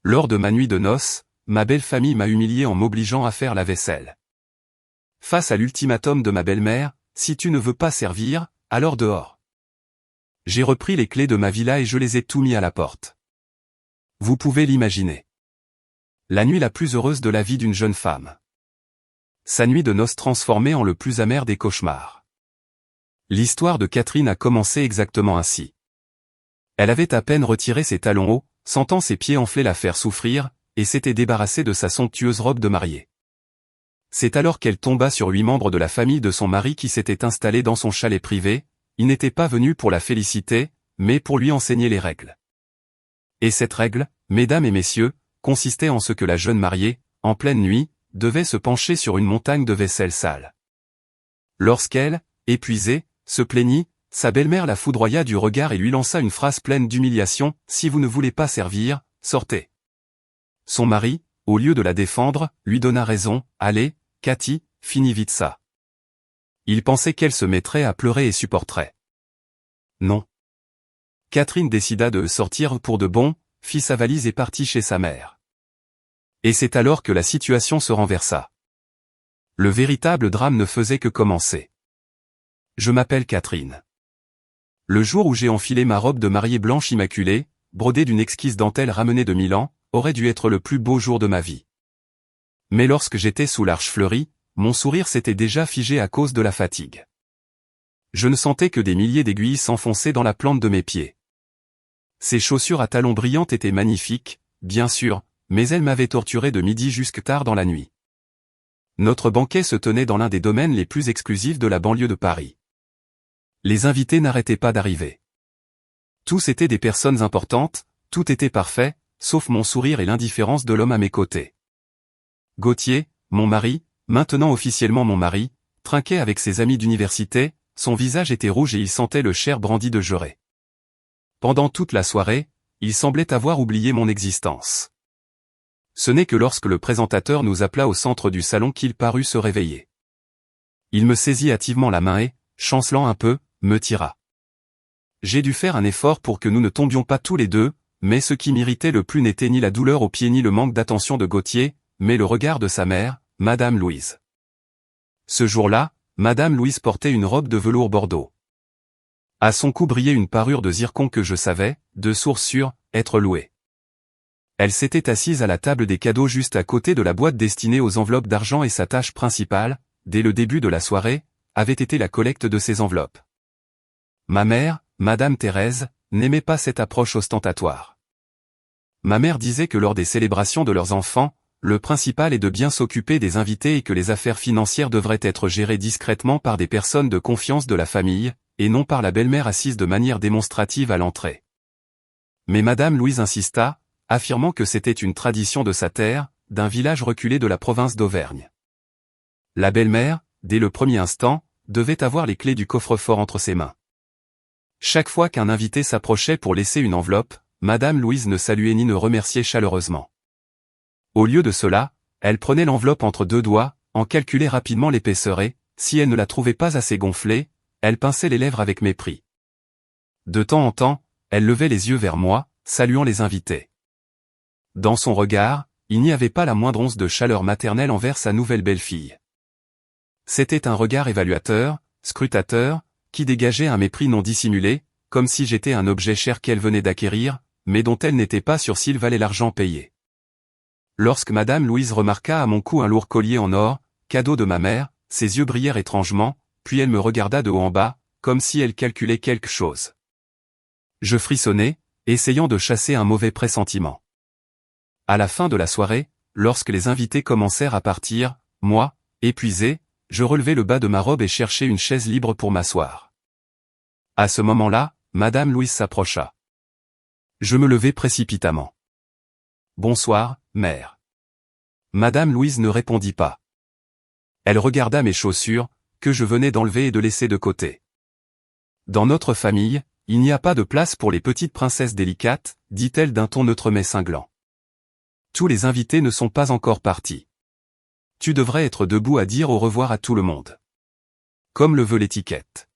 Lors de ma nuit de noces, ma belle famille m'a humilié en m'obligeant à faire la vaisselle. Face à l'ultimatum de ma belle-mère, si tu ne veux pas servir, alors dehors. J'ai repris les clés de ma villa et je les ai tout mis à la porte. Vous pouvez l'imaginer. La nuit la plus heureuse de la vie d'une jeune femme. Sa nuit de noces transformée en le plus amer des cauchemars. L'histoire de Catherine a commencé exactement ainsi. Elle avait à peine retiré ses talons hauts, sentant ses pieds enflés la faire souffrir, et s'était débarrassée de sa somptueuse robe de mariée. C'est alors qu'elle tomba sur 8 membres de la famille de son mari qui s'étaient installés dans son chalet privé. Ils n'étaient pas venus pour la féliciter, mais pour lui enseigner les règles. Et cette règle, mesdames et messieurs, consistait en ce que la jeune mariée, en pleine nuit, devait se pencher sur une montagne de vaisselle sale. Lorsqu'elle, épuisée, se plaignit, sa belle-mère la foudroya du regard et lui lança une phrase pleine d'humiliation, « Si vous ne voulez pas servir, sortez !» Son mari, au lieu de la défendre, lui donna raison, « Allez, Cathy, finis vite ça. » Il pensait qu'elle se mettrait à pleurer et supporterait. Non. Catherine décida de sortir pour de bon, fit sa valise et partit chez sa mère. Et c'est alors que la situation se renversa. Le véritable drame ne faisait que commencer. Je m'appelle Catherine. Le jour où j'ai enfilé ma robe de mariée blanche immaculée, brodée d'une exquise dentelle ramenée de Milan, aurait dû être le plus beau jour de ma vie. Mais lorsque j'étais sous l'Arche fleurie, mon sourire s'était déjà figé à cause de la fatigue. Je ne sentais que des milliers d'aiguilles s'enfoncer dans la plante de mes pieds. Ces chaussures à talons brillants étaient magnifiques, bien sûr, mais elles m'avaient torturé de midi jusque tard dans la nuit. Notre banquet se tenait dans l'un des domaines les plus exclusifs de la banlieue de Paris. Les invités n'arrêtaient pas d'arriver. Tous étaient des personnes importantes, tout était parfait, sauf mon sourire et l'indifférence de l'homme à mes côtés. Gauthier, mon mari, maintenant officiellement mon mari, trinquait avec ses amis d'université, son visage était rouge et il sentait le cher brandy de Jerez. Pendant toute la soirée, il semblait avoir oublié mon existence. Ce n'est que lorsque le présentateur nous appela au centre du salon qu'il parut se réveiller. Il me saisit hâtivement la main et, chancelant un peu, me tira. J'ai dû faire un effort pour que nous ne tombions pas tous les deux, mais ce qui m'irritait le plus n'était ni la douleur aux pieds ni le manque d'attention de Gauthier, mais le regard de sa mère, Madame Louise. Ce jour-là, Madame Louise portait une robe de velours bordeaux. À son cou brillait une parure de zircon que je savais, de source sûre, être louée. Elle s'était assise à la table des cadeaux juste à côté de la boîte destinée aux enveloppes d'argent et sa tâche principale, dès le début de la soirée, avait été la collecte de ces enveloppes. Ma mère, Madame Thérèse, n'aimait pas cette approche ostentatoire. Ma mère disait que lors des célébrations de leurs enfants, le principal est de bien s'occuper des invités et que les affaires financières devraient être gérées discrètement par des personnes de confiance de la famille, et non par la belle-mère assise de manière démonstrative à l'entrée. Mais Madame Louise insista, affirmant que c'était une tradition de sa terre, d'un village reculé de la province d'Auvergne. La belle-mère, dès le premier instant, devait avoir les clés du coffre-fort entre ses mains. Chaque fois qu'un invité s'approchait pour laisser une enveloppe, Madame Louise ne saluait ni ne remerciait chaleureusement. Au lieu de cela, elle prenait l'enveloppe entre 2 doigts, en calculait rapidement l'épaisseur et, si elle ne la trouvait pas assez gonflée, elle pinçait les lèvres avec mépris. De temps en temps, elle levait les yeux vers moi, saluant les invités. Dans son regard, il n'y avait pas la moindre once de chaleur maternelle envers sa nouvelle belle-fille. C'était un regard évaluateur, scrutateur, qui dégageait un mépris non dissimulé, comme si j'étais un objet cher qu'elle venait d'acquérir, mais dont elle n'était pas sûre s'il valait l'argent payé. Lorsque Madame Louise remarqua à mon cou un lourd collier en or, cadeau de ma mère, ses yeux brillèrent étrangement, puis elle me regarda de haut en bas, comme si elle calculait quelque chose. Je frissonnai, essayant de chasser un mauvais pressentiment. À la fin de la soirée, lorsque les invités commencèrent à partir, moi, épuisé, je relevai le bas de ma robe et cherchai une chaise libre pour m'asseoir. À ce moment-là, Madame Louise s'approcha. Je me levai précipitamment. « Bonsoir, mère. » Madame Louise ne répondit pas. Elle regarda mes chaussures, que je venais d'enlever et de laisser de côté. « Dans notre famille, il n'y a pas de place pour les petites princesses délicates, dit-elle d'un ton neutre mais cinglant. Tous les invités ne sont pas encore partis. Tu devrais être debout à dire au revoir à tout le monde. Comme le veut l'étiquette.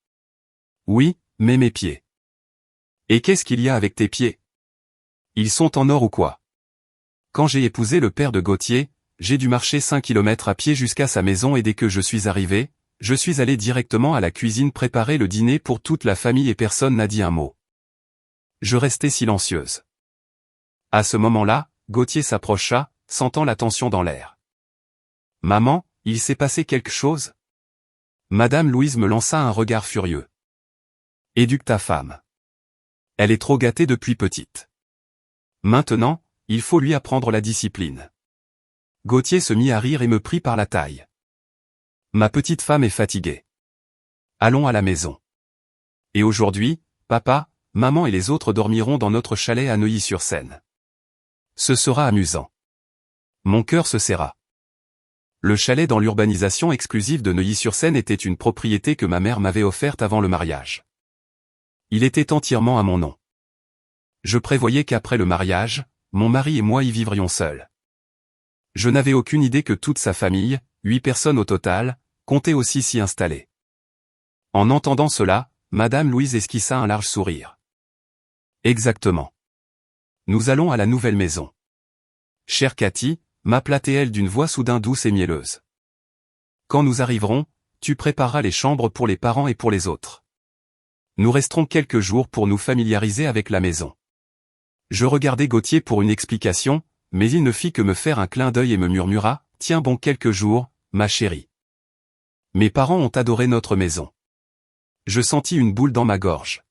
Oui, mais mes pieds. Et qu'est-ce qu'il y a avec tes pieds? Ils sont en or ou quoi? Quand j'ai épousé le père de Gauthier, j'ai dû marcher 5 kilomètres à pied jusqu'à sa maison et dès que je suis arrivé, je suis allé directement à la cuisine préparer le dîner pour toute la famille et personne n'a dit un mot. Je restais silencieuse. À ce moment-là, Gauthier s'approcha, sentant la tension dans l'air. « Maman, il s'est passé quelque chose ?» Madame Louise me lança un regard furieux. « Éduque ta femme. Elle est trop gâtée depuis petite. Maintenant, il faut lui apprendre la discipline. » Gauthier se mit à rire et me prit par la taille. « Ma petite femme est fatiguée. Allons à la maison. Et aujourd'hui, papa, maman et les autres dormiront dans notre chalet à Neuilly-sur-Seine. Ce sera amusant. » Mon cœur se serra. Le chalet dans l'urbanisation exclusive de Neuilly-sur-Seine était une propriété que ma mère m'avait offerte avant le mariage. Il était entièrement à mon nom. Je prévoyais qu'après le mariage, mon mari et moi y vivrions seuls. Je n'avais aucune idée que toute sa famille, 8 personnes au total, comptait aussi s'y installer. En entendant cela, Madame Louise esquissa un large sourire. Exactement. Nous allons à la nouvelle maison. Chère Cathy, m'appela-t-elle d'une voix soudain douce et mielleuse. Quand nous arriverons, tu prépareras les chambres pour les parents et pour les autres. Nous resterons quelques jours pour nous familiariser avec la maison. Je regardai Gauthier pour une explication, mais il ne fit que me faire un clin d'œil et me murmura, « Tiens bon quelques jours, ma chérie. » Mes parents ont adoré notre maison. Je sentis une boule dans ma gorge.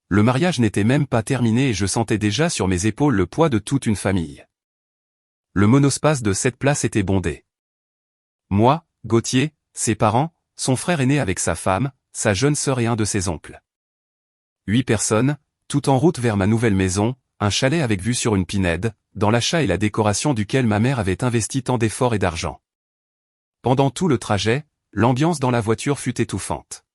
Le mariage n'était même pas terminé et je sentais déjà sur mes épaules le poids de toute une famille. Le monospace de cette place était bondé. Moi, Gauthier, ses parents, son frère aîné avec sa femme, sa jeune sœur et un de ses oncles. 8 personnes, tout en route vers ma nouvelle maison, un chalet avec vue sur une pinède, dans l'achat et la décoration duquel ma mère avait investi tant d'efforts et d'argent. Pendant tout le trajet, l'ambiance dans la voiture fut étouffante.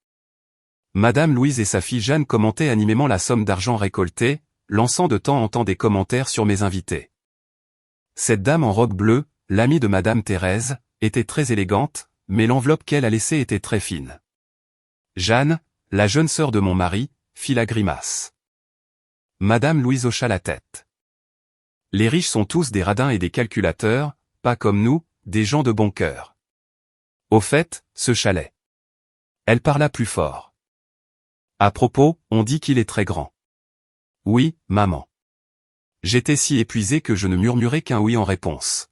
Madame Louise et sa fille Jeanne commentaient animément la somme d'argent récoltée, lançant de temps en temps des commentaires sur mes invités. Cette dame en robe bleue, l'amie de Madame Thérèse, était très élégante, mais l'enveloppe qu'elle a laissée était très fine. Jeanne, la jeune sœur de mon mari, fit la grimace. Madame Louise hocha la tête. Les riches sont tous des radins et des calculateurs, pas comme nous, des gens de bon cœur. Au fait, ce chalet. Elle parla plus fort. À propos, on dit qu'il est très grand. Oui, maman. J'étais si épuisé que je ne murmurai qu'un oui en réponse.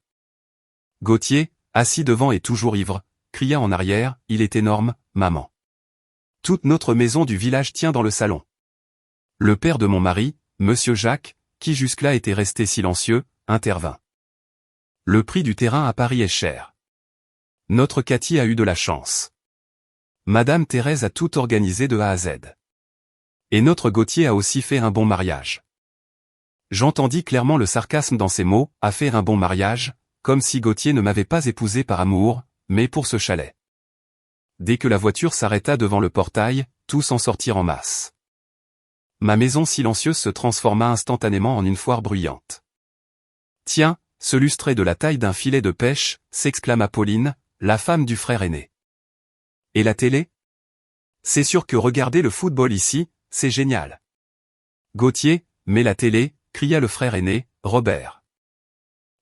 Gauthier, assis devant et toujours ivre, cria en arrière, il est énorme, maman. Toute notre maison du village tient dans le salon. Le père de mon mari, Monsieur Jacques, qui jusque-là était resté silencieux, intervint. Le prix du terrain à Paris est cher. Notre Cathy a eu de la chance. Madame Thérèse a tout organisé de A à Z. Et notre Gauthier a aussi fait un bon mariage. J'entendis clairement le sarcasme dans ces mots, à faire un bon mariage, comme si Gauthier ne m'avait pas épousé par amour, mais pour ce chalet. Dès que la voiture s'arrêta devant le portail, tous en sortirent en masse. Ma maison silencieuse se transforma instantanément en une foire bruyante. Tiens, ce lustré de la taille d'un filet de pêche, s'exclama Pauline, la femme du frère aîné. Et la télé? C'est sûr que regarder le football ici, c'est génial. Gauthier, mais la télé, cria le frère aîné, Robert.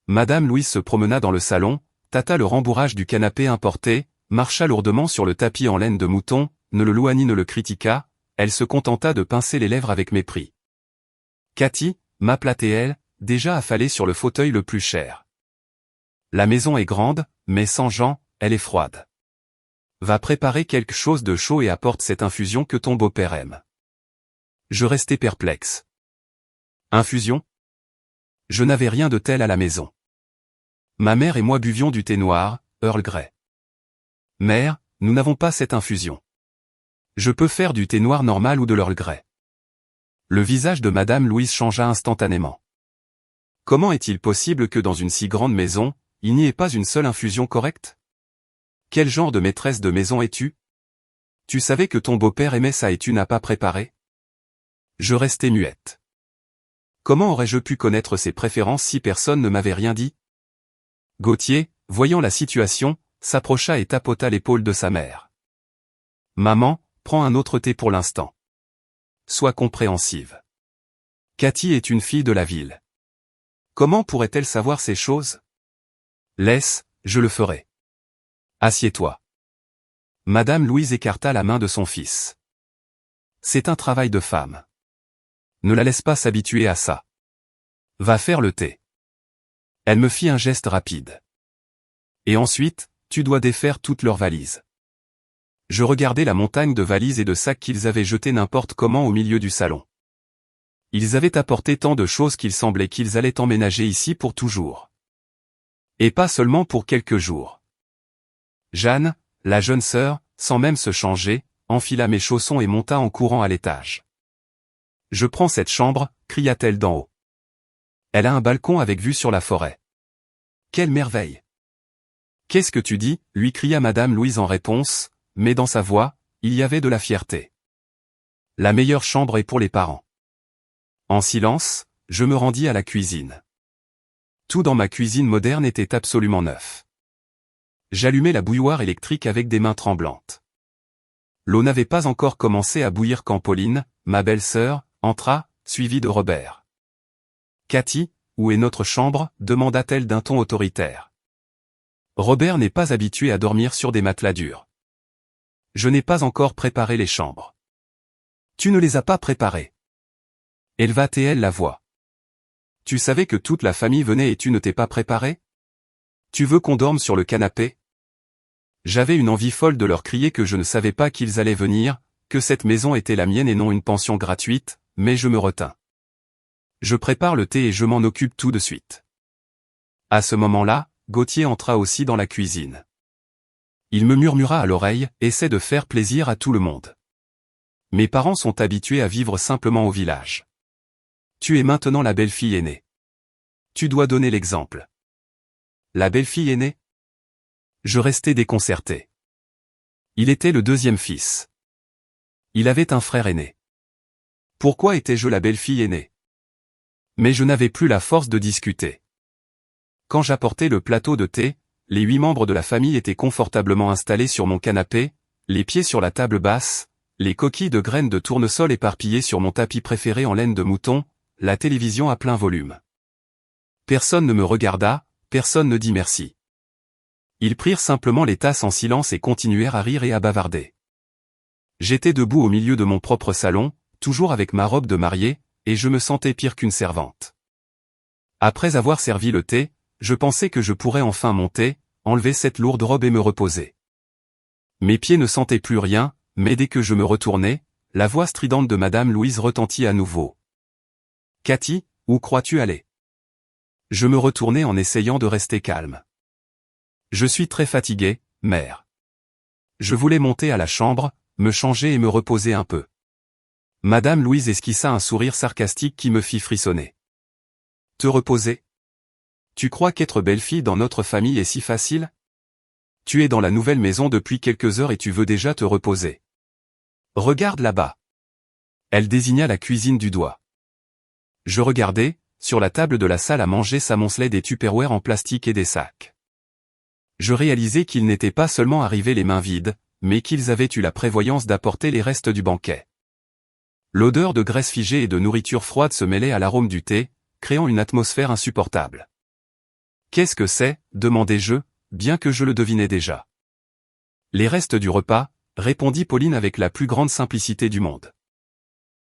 Madame Louise se promena dans le salon, tâta le rembourrage du canapé importé, marcha lourdement sur le tapis en laine de mouton, ne le loua ni ne le critiqua, elle se contenta de pincer les lèvres avec mépris. Cathy, m'appela-t-elle, déjà affalée sur le fauteuil le plus cher. La maison est grande, mais sans Jean, elle est froide. Va préparer quelque chose de chaud et apporte cette infusion que ton beau-père aime. Je restai perplexe. Infusion? Je n'avais rien de tel à la maison. Ma mère et moi buvions du thé noir, Earl Grey. Mère, nous n'avons pas cette infusion. Je peux faire du thé noir normal ou de l'Earl Grey. Le visage de Madame Louise changea instantanément. Comment est-il possible que dans une si grande maison, il n'y ait pas une seule infusion correcte? Quel genre de maîtresse de maison es-tu? Tu savais que ton beau-père aimait ça et tu n'as pas préparé? Je restai muette. Comment aurais-je pu connaître ses préférences si personne ne m'avait rien dit? Gauthier, voyant la situation, s'approcha et tapota l'épaule de sa mère. Maman, prends un autre thé pour l'instant. Sois compréhensive. Cathy est une fille de la ville. Comment pourrait-elle savoir ces choses? Laisse, je le ferai. Assieds-toi. Madame Louise écarta la main de son fils. C'est un travail de femme. Ne la laisse pas s'habituer à ça. Va faire le thé. Elle me fit un geste rapide. Et ensuite, tu dois défaire toutes leurs valises. Je regardais la montagne de valises et de sacs qu'ils avaient jetés n'importe comment au milieu du salon. Ils avaient apporté tant de choses qu'il semblait qu'ils allaient emménager ici pour toujours. Et pas seulement pour quelques jours. Jeanne, la jeune sœur, sans même se changer, enfila mes chaussons et monta en courant à l'étage. Je prends cette chambre, cria-t-elle d'en haut. Elle a un balcon avec vue sur la forêt. Quelle merveille! Qu'est-ce que tu dis? Lui cria Madame Louise en réponse, mais dans sa voix, il y avait de la fierté. La meilleure chambre est pour les parents. En silence, je me rendis à la cuisine. Tout dans ma cuisine moderne était absolument neuf. J'allumai la bouilloire électrique avec des mains tremblantes. L'eau n'avait pas encore commencé à bouillir quand Pauline, ma belle-sœur, entra, suivie de Robert. « Cathy, où est notre chambre ?» demanda-t-elle d'un ton autoritaire. Robert n'est pas habitué à dormir sur des matelas durs. Je n'ai pas encore préparé les chambres. Tu ne les as pas préparées. Éleva-t-elle la voix. Tu savais que toute la famille venait et tu ne t'es pas préparé? Tu veux qu'on dorme sur le canapé? J'avais une envie folle de leur crier que je ne savais pas qu'ils allaient venir, que cette maison était la mienne et non une pension gratuite, mais je me retins. Je prépare le thé et je m'en occupe tout de suite. À ce moment-là, Gauthier entra aussi dans la cuisine. Il me murmura à l'oreille, essaie de faire plaisir à tout le monde. Mes parents sont habitués à vivre simplement au village. Tu es maintenant la belle-fille aînée. Tu dois donner l'exemple. La belle-fille aînée? Je restai déconcerté. Il était le deuxième fils. Il avait un frère aîné. Pourquoi étais-je la belle-fille aînée? Mais je n'avais plus la force de discuter. Quand j'apportais le plateau de thé, les 8 membres de la famille étaient confortablement installés sur mon canapé, les pieds sur la table basse, les coquilles de graines de tournesol éparpillées sur mon tapis préféré en laine de mouton, la télévision à plein volume. Personne ne me regarda, personne ne dit merci. Ils prirent simplement les tasses en silence et continuèrent à rire et à bavarder. J'étais debout au milieu de mon propre salon, toujours avec ma robe de mariée, et je me sentais pire qu'une servante. Après avoir servi le thé, je pensais que je pourrais enfin monter, enlever cette lourde robe et me reposer. Mes pieds ne sentaient plus rien, mais dès que je me retournai, la voix stridente de Madame Louise retentit à nouveau. « Cathy, où crois-tu aller ?» Je me retournai en essayant de rester calme. « Je suis très fatigué, mère. » Je voulais monter à la chambre, me changer et me reposer un peu. Madame Louise esquissa un sourire sarcastique qui me fit frissonner. « Te reposer? Tu crois qu'être belle-fille dans notre famille est si facile? Tu es dans la nouvelle maison depuis quelques heures et tu veux déjà te reposer. Regarde là-bas. » Elle désigna la cuisine du doigt. Je regardais, sur la table de la salle à manger s'amoncelaient des tupperwares en plastique et des sacs. Je réalisais qu'ils n'étaient pas seulement arrivés les mains vides, mais qu'ils avaient eu la prévoyance d'apporter les restes du banquet. L'odeur de graisse figée et de nourriture froide se mêlait à l'arôme du thé, créant une atmosphère insupportable. « Qu'est-ce que c'est ?» demandai-je, bien que je le devinais déjà. « Les restes du repas », répondit Pauline avec la plus grande simplicité du monde.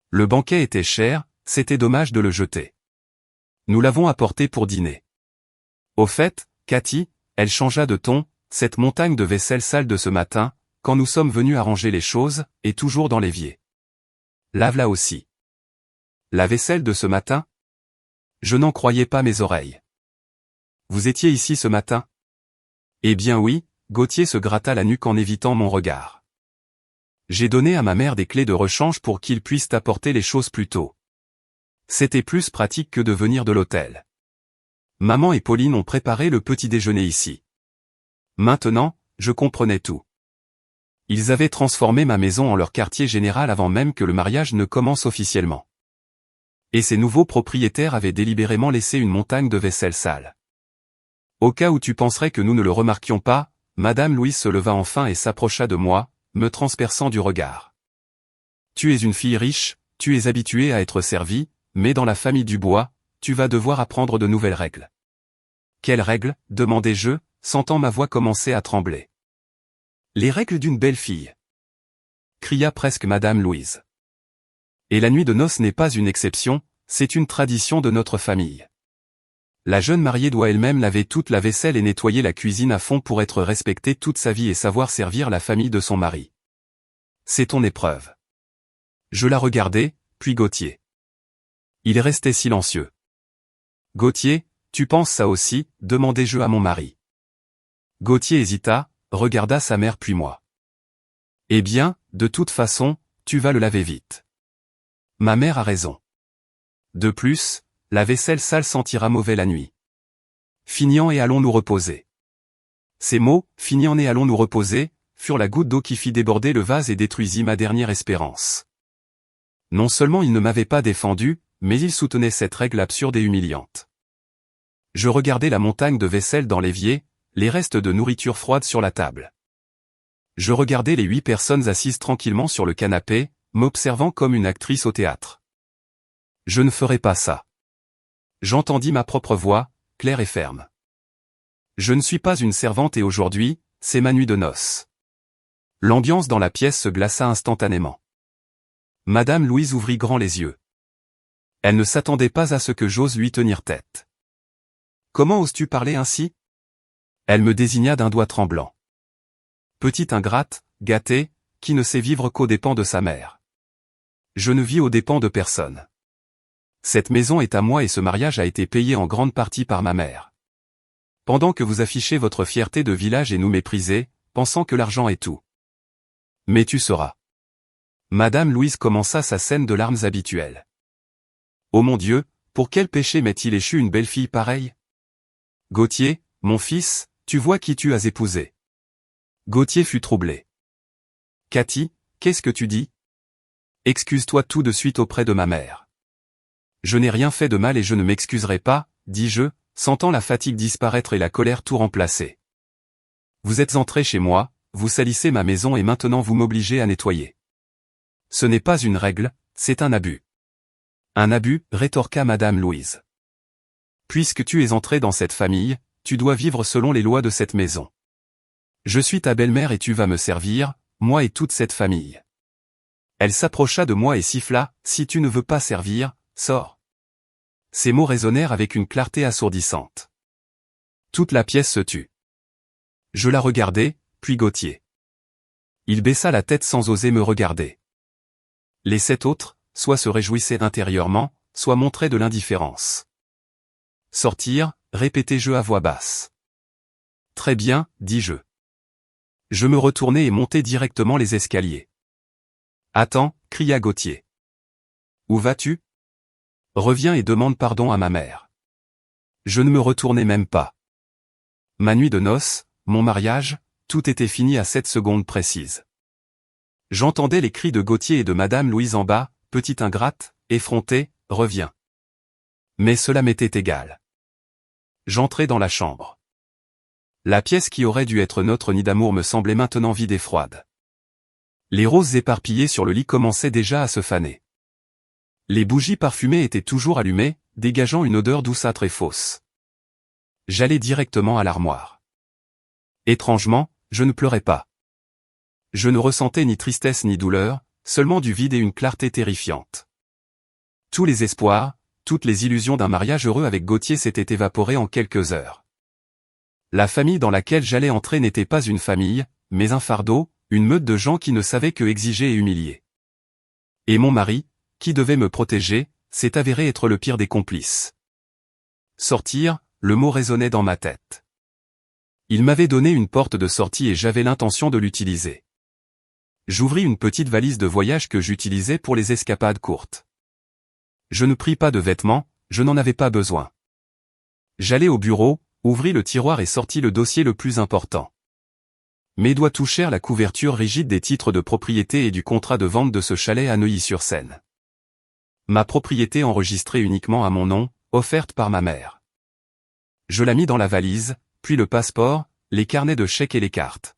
Le banquet était cher, c'était dommage de le jeter. Nous l'avons apporté pour dîner. Au fait, Cathy, elle changea de ton, cette montagne de vaisselle sale de ce matin, quand nous sommes venus arranger les choses, est toujours dans l'évier. Lave-la aussi. La vaisselle de ce matin? Je n'en croyais pas mes oreilles. Vous étiez ici ce matin? Eh bien oui, Gauthier se gratta la nuque en évitant mon regard. J'ai donné à ma mère des clés de rechange pour qu'il puisse apporter les choses plus tôt. C'était plus pratique que de venir de l'hôtel. Maman et Pauline ont préparé le petit déjeuner ici. Maintenant, je comprenais tout. Ils avaient transformé ma maison en leur quartier général avant même que le mariage ne commence officiellement. Et ces nouveaux propriétaires avaient délibérément laissé une montagne de vaisselle sale. Au cas où tu penserais que nous ne le remarquions pas, Madame Louise se leva enfin et s'approcha de moi, me transperçant du regard. Tu es une fille riche, tu es habituée à être servie, mais dans la famille Dubois, tu vas devoir apprendre de nouvelles règles. Quelles règles, demandai-je, sentant ma voix commencer à trembler. Les règles d'une belle fille, cria presque Madame Louise. Et la nuit de noces n'est pas une exception, c'est une tradition de notre famille. La jeune mariée doit elle-même laver toute la vaisselle et nettoyer la cuisine à fond pour être respectée toute sa vie et savoir servir la famille de son mari. C'est ton épreuve. Je la regardai, puis Gauthier. Il restait silencieux. Gauthier, tu penses ça aussi, demandai-je à mon mari. Gauthier hésita, regarda sa mère puis moi. Eh bien, de toute façon, tu vas le laver vite. Ma mère a raison. De plus, la vaisselle sale sentira mauvais la nuit. Finian et allons nous reposer. Ces mots, Finian et allons nous reposer, furent la goutte d'eau qui fit déborder le vase et détruisit ma dernière espérance. Non seulement il ne m'avait pas défendu, mais il soutenait cette règle absurde et humiliante. Je regardais la montagne de vaisselle dans l'évier, les restes de nourriture froide sur la table. Je regardais les 8 personnes assises tranquillement sur le canapé, m'observant comme une actrice au théâtre. Je ne ferai pas ça. J'entendis ma propre voix, claire et ferme. Je ne suis pas une servante et aujourd'hui, c'est ma nuit de noces. L'ambiance dans la pièce se glaça instantanément. Madame Louise ouvrit grand les yeux. Elle ne s'attendait pas à ce que j'ose lui tenir tête. Comment oses-tu parler ainsi? Elle me désigna d'un doigt tremblant. Petite ingrate, gâtée, qui ne sait vivre qu'aux dépens de sa mère. Je ne vis aux dépens de personne. Cette maison est à moi et ce mariage a été payé en grande partie par ma mère. Pendant que vous affichez votre fierté de village et nous méprisez, pensant que l'argent est tout. Mais tu sauras. Madame Louise commença sa scène de larmes habituelle. Oh mon Dieu, pour quel péché m'est-il échu une belle fille pareille? Gauthier, mon fils, tu vois qui tu as épousé. Gauthier fut troublé. Cathy, qu'est-ce que tu dis? Excuse-toi tout de suite auprès de ma mère. Je n'ai rien fait de mal et je ne m'excuserai pas, dis-je, sentant la fatigue disparaître et la colère tout remplacer. Vous êtes entré chez moi, vous salissez ma maison et maintenant vous m'obligez à nettoyer. Ce n'est pas une règle, c'est un abus. Un abus, rétorqua Madame Louise. Puisque tu es entré dans cette famille, tu dois vivre selon les lois de cette maison. Je suis ta belle-mère et tu vas me servir, moi et toute cette famille. Elle s'approcha de moi et siffla, si tu ne veux pas servir, sors. Ces mots résonnèrent avec une clarté assourdissante. Toute la pièce se tut. Je la regardai, puis Gauthier. Il baissa la tête sans oser me regarder. Les 7 autres, soit se réjouissaient intérieurement, soit montraient de l'indifférence. Sortir, répétai-je à voix basse. Très bien, dis-je. Je me retournai et montai directement les escaliers. Attends, cria Gauthier. Où vas-tu? Reviens et demande pardon à ma mère. Je ne me retournai même pas. Ma nuit de noces, mon mariage, tout était fini à 7 secondes précises. J'entendais les cris de Gauthier et de Madame Louise en bas, petite ingrate, effrontée, reviens. Mais cela m'était égal. J'entrai dans la chambre. La pièce qui aurait dû être notre nid d'amour me semblait maintenant vide et froide. Les roses éparpillées sur le lit commençaient déjà à se faner. Les bougies parfumées étaient toujours allumées, dégageant une odeur douceâtre et fausse. J'allai directement à l'armoire. Étrangement, je ne pleurais pas. Je ne ressentais ni tristesse ni douleur, seulement du vide et une clarté terrifiante. Tous les espoirs, toutes les illusions d'un mariage heureux avec Gauthier s'étaient évaporés en quelques heures. La famille dans laquelle j'allais entrer n'était pas une famille, mais un fardeau, une meute de gens qui ne savaient que exiger et humilier. Et mon mari, qui devait me protéger, s'est avéré être le pire des complices. Sortir, le mot résonnait dans ma tête. Il m'avait donné une porte de sortie et j'avais l'intention de l'utiliser. J'ouvris une petite valise de voyage que j'utilisais pour les escapades courtes. Je ne pris pas de vêtements, je n'en avais pas besoin. J'allai au bureau, ouvris le tiroir et sortis le dossier le plus important. Mes doigts touchèrent la couverture rigide des titres de propriété et du contrat de vente de ce chalet à Neuilly-sur-Seine. Ma propriété enregistrée uniquement à mon nom, offerte par ma mère. Je la mis dans la valise, puis le passeport, les carnets de chèques et les cartes.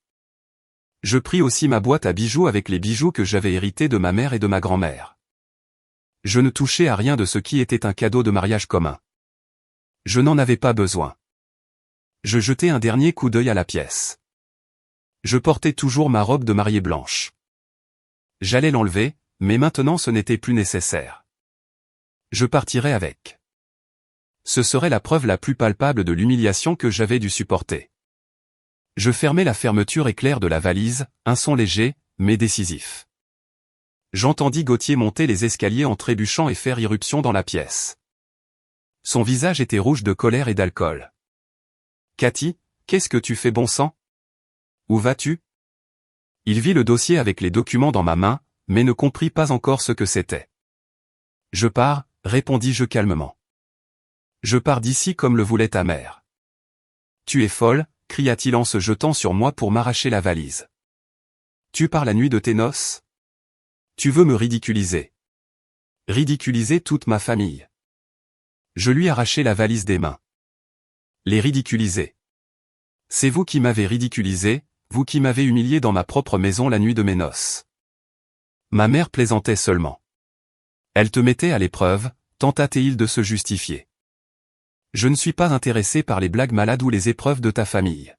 Je pris aussi ma boîte à bijoux avec les bijoux que j'avais hérités de ma mère et de ma grand-mère. Je ne touchais à rien de ce qui était un cadeau de mariage commun. Je n'en avais pas besoin. Je jetai un dernier coup d'œil à la pièce. Je portais toujours ma robe de mariée blanche. J'allais l'enlever, mais maintenant ce n'était plus nécessaire. Je partirais avec. Ce serait la preuve la plus palpable de l'humiliation que j'avais dû supporter. Je fermai la fermeture éclair de la valise, un son léger, mais décisif. J'entendis Gauthier monter les escaliers en trébuchant et faire irruption dans la pièce. Son visage était rouge de colère et d'alcool. « Cathy, qu'est-ce que tu fais, bon sang? Où vas-tu » Il vit le dossier avec les documents dans ma main, mais ne comprit pas encore ce que c'était. « Je pars, » répondis-je calmement. « Je pars d'ici comme le voulait ta mère. »« Tu es folle » cria-t-il en se jetant sur moi pour m'arracher la valise. « Tu pars la nuit de tes noces? Tu veux me ridiculiser. Ridiculiser toute ma famille. » Je lui arrachai la valise des mains. Les ridiculiser. C'est vous qui m'avez ridiculisé, vous qui m'avez humilié dans ma propre maison la nuit de mes noces. Ma mère plaisantait seulement. Elle te mettait à l'épreuve, tenta-t-il de se justifier. Je ne suis pas intéressé par les blagues malades ou les épreuves de ta famille.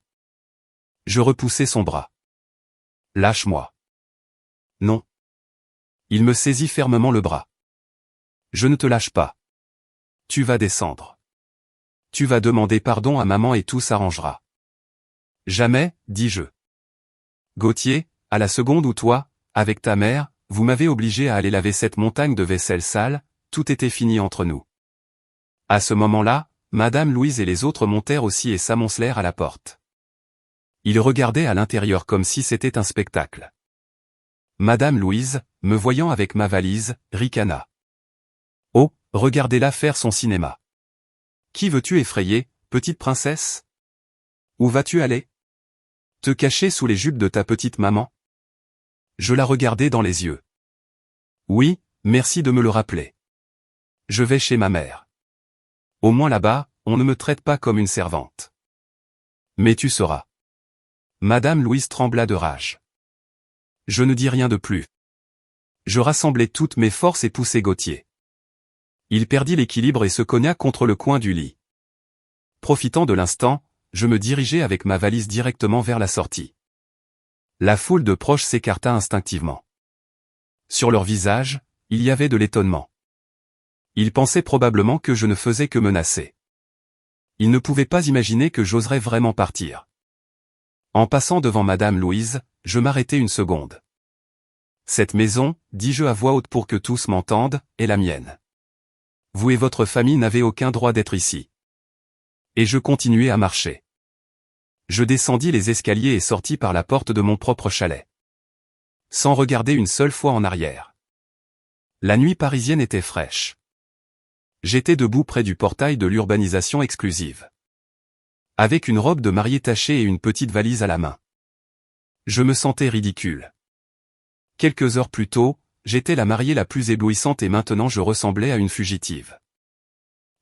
Je repoussai son bras. Lâche-moi. Non. Il me saisit fermement le bras. Je ne te lâche pas. Tu vas descendre. Tu vas demander pardon à maman et tout s'arrangera. Jamais, dis-je. Gauthier, à la seconde où toi, avec ta mère, vous m'avez obligé à aller laver cette montagne de vaisselle sale, tout était fini entre nous. À ce moment-là, Madame Louise et les autres montèrent aussi et s'amoncelèrent à la porte. Ils regardaient à l'intérieur comme si c'était un spectacle. Madame Louise, me voyant avec ma valise, ricana. Oh, regardez-la faire son cinéma. Qui veux-tu effrayer, petite princesse? Où vas-tu aller? Te cacher sous les jupes de ta petite maman? Je la regardai dans les yeux. Oui, merci de me le rappeler. Je vais chez ma mère. Au moins là-bas, on ne me traite pas comme une servante. Mais tu sauras. Madame Louise trembla de rage. Je ne dis rien de plus. Je rassemblai toutes mes forces et poussai Gauthier. Il perdit l'équilibre et se cogna contre le coin du lit. Profitant de l'instant, je me dirigeai avec ma valise directement vers la sortie. La foule de proches s'écarta instinctivement. Sur leur visage, il y avait de l'étonnement. Ils pensaient probablement que je ne faisais que menacer. Ils ne pouvaient pas imaginer que j'oserais vraiment partir. En passant devant Madame Louise, je m'arrêtai une seconde. Cette maison, dis-je à voix haute pour que tous m'entendent, est la mienne. Vous et votre famille n'avez aucun droit d'être ici. Et je continuai à marcher. Je descendis les escaliers et sortis par la porte de mon propre chalet. Sans regarder une seule fois en arrière. La nuit parisienne était fraîche. J'étais debout près du portail de l'urbanisation exclusive. Avec une robe de mariée tachée et une petite valise à la main. Je me sentais ridicule. Quelques heures plus tôt, j'étais la mariée la plus éblouissante et maintenant je ressemblais à une fugitive.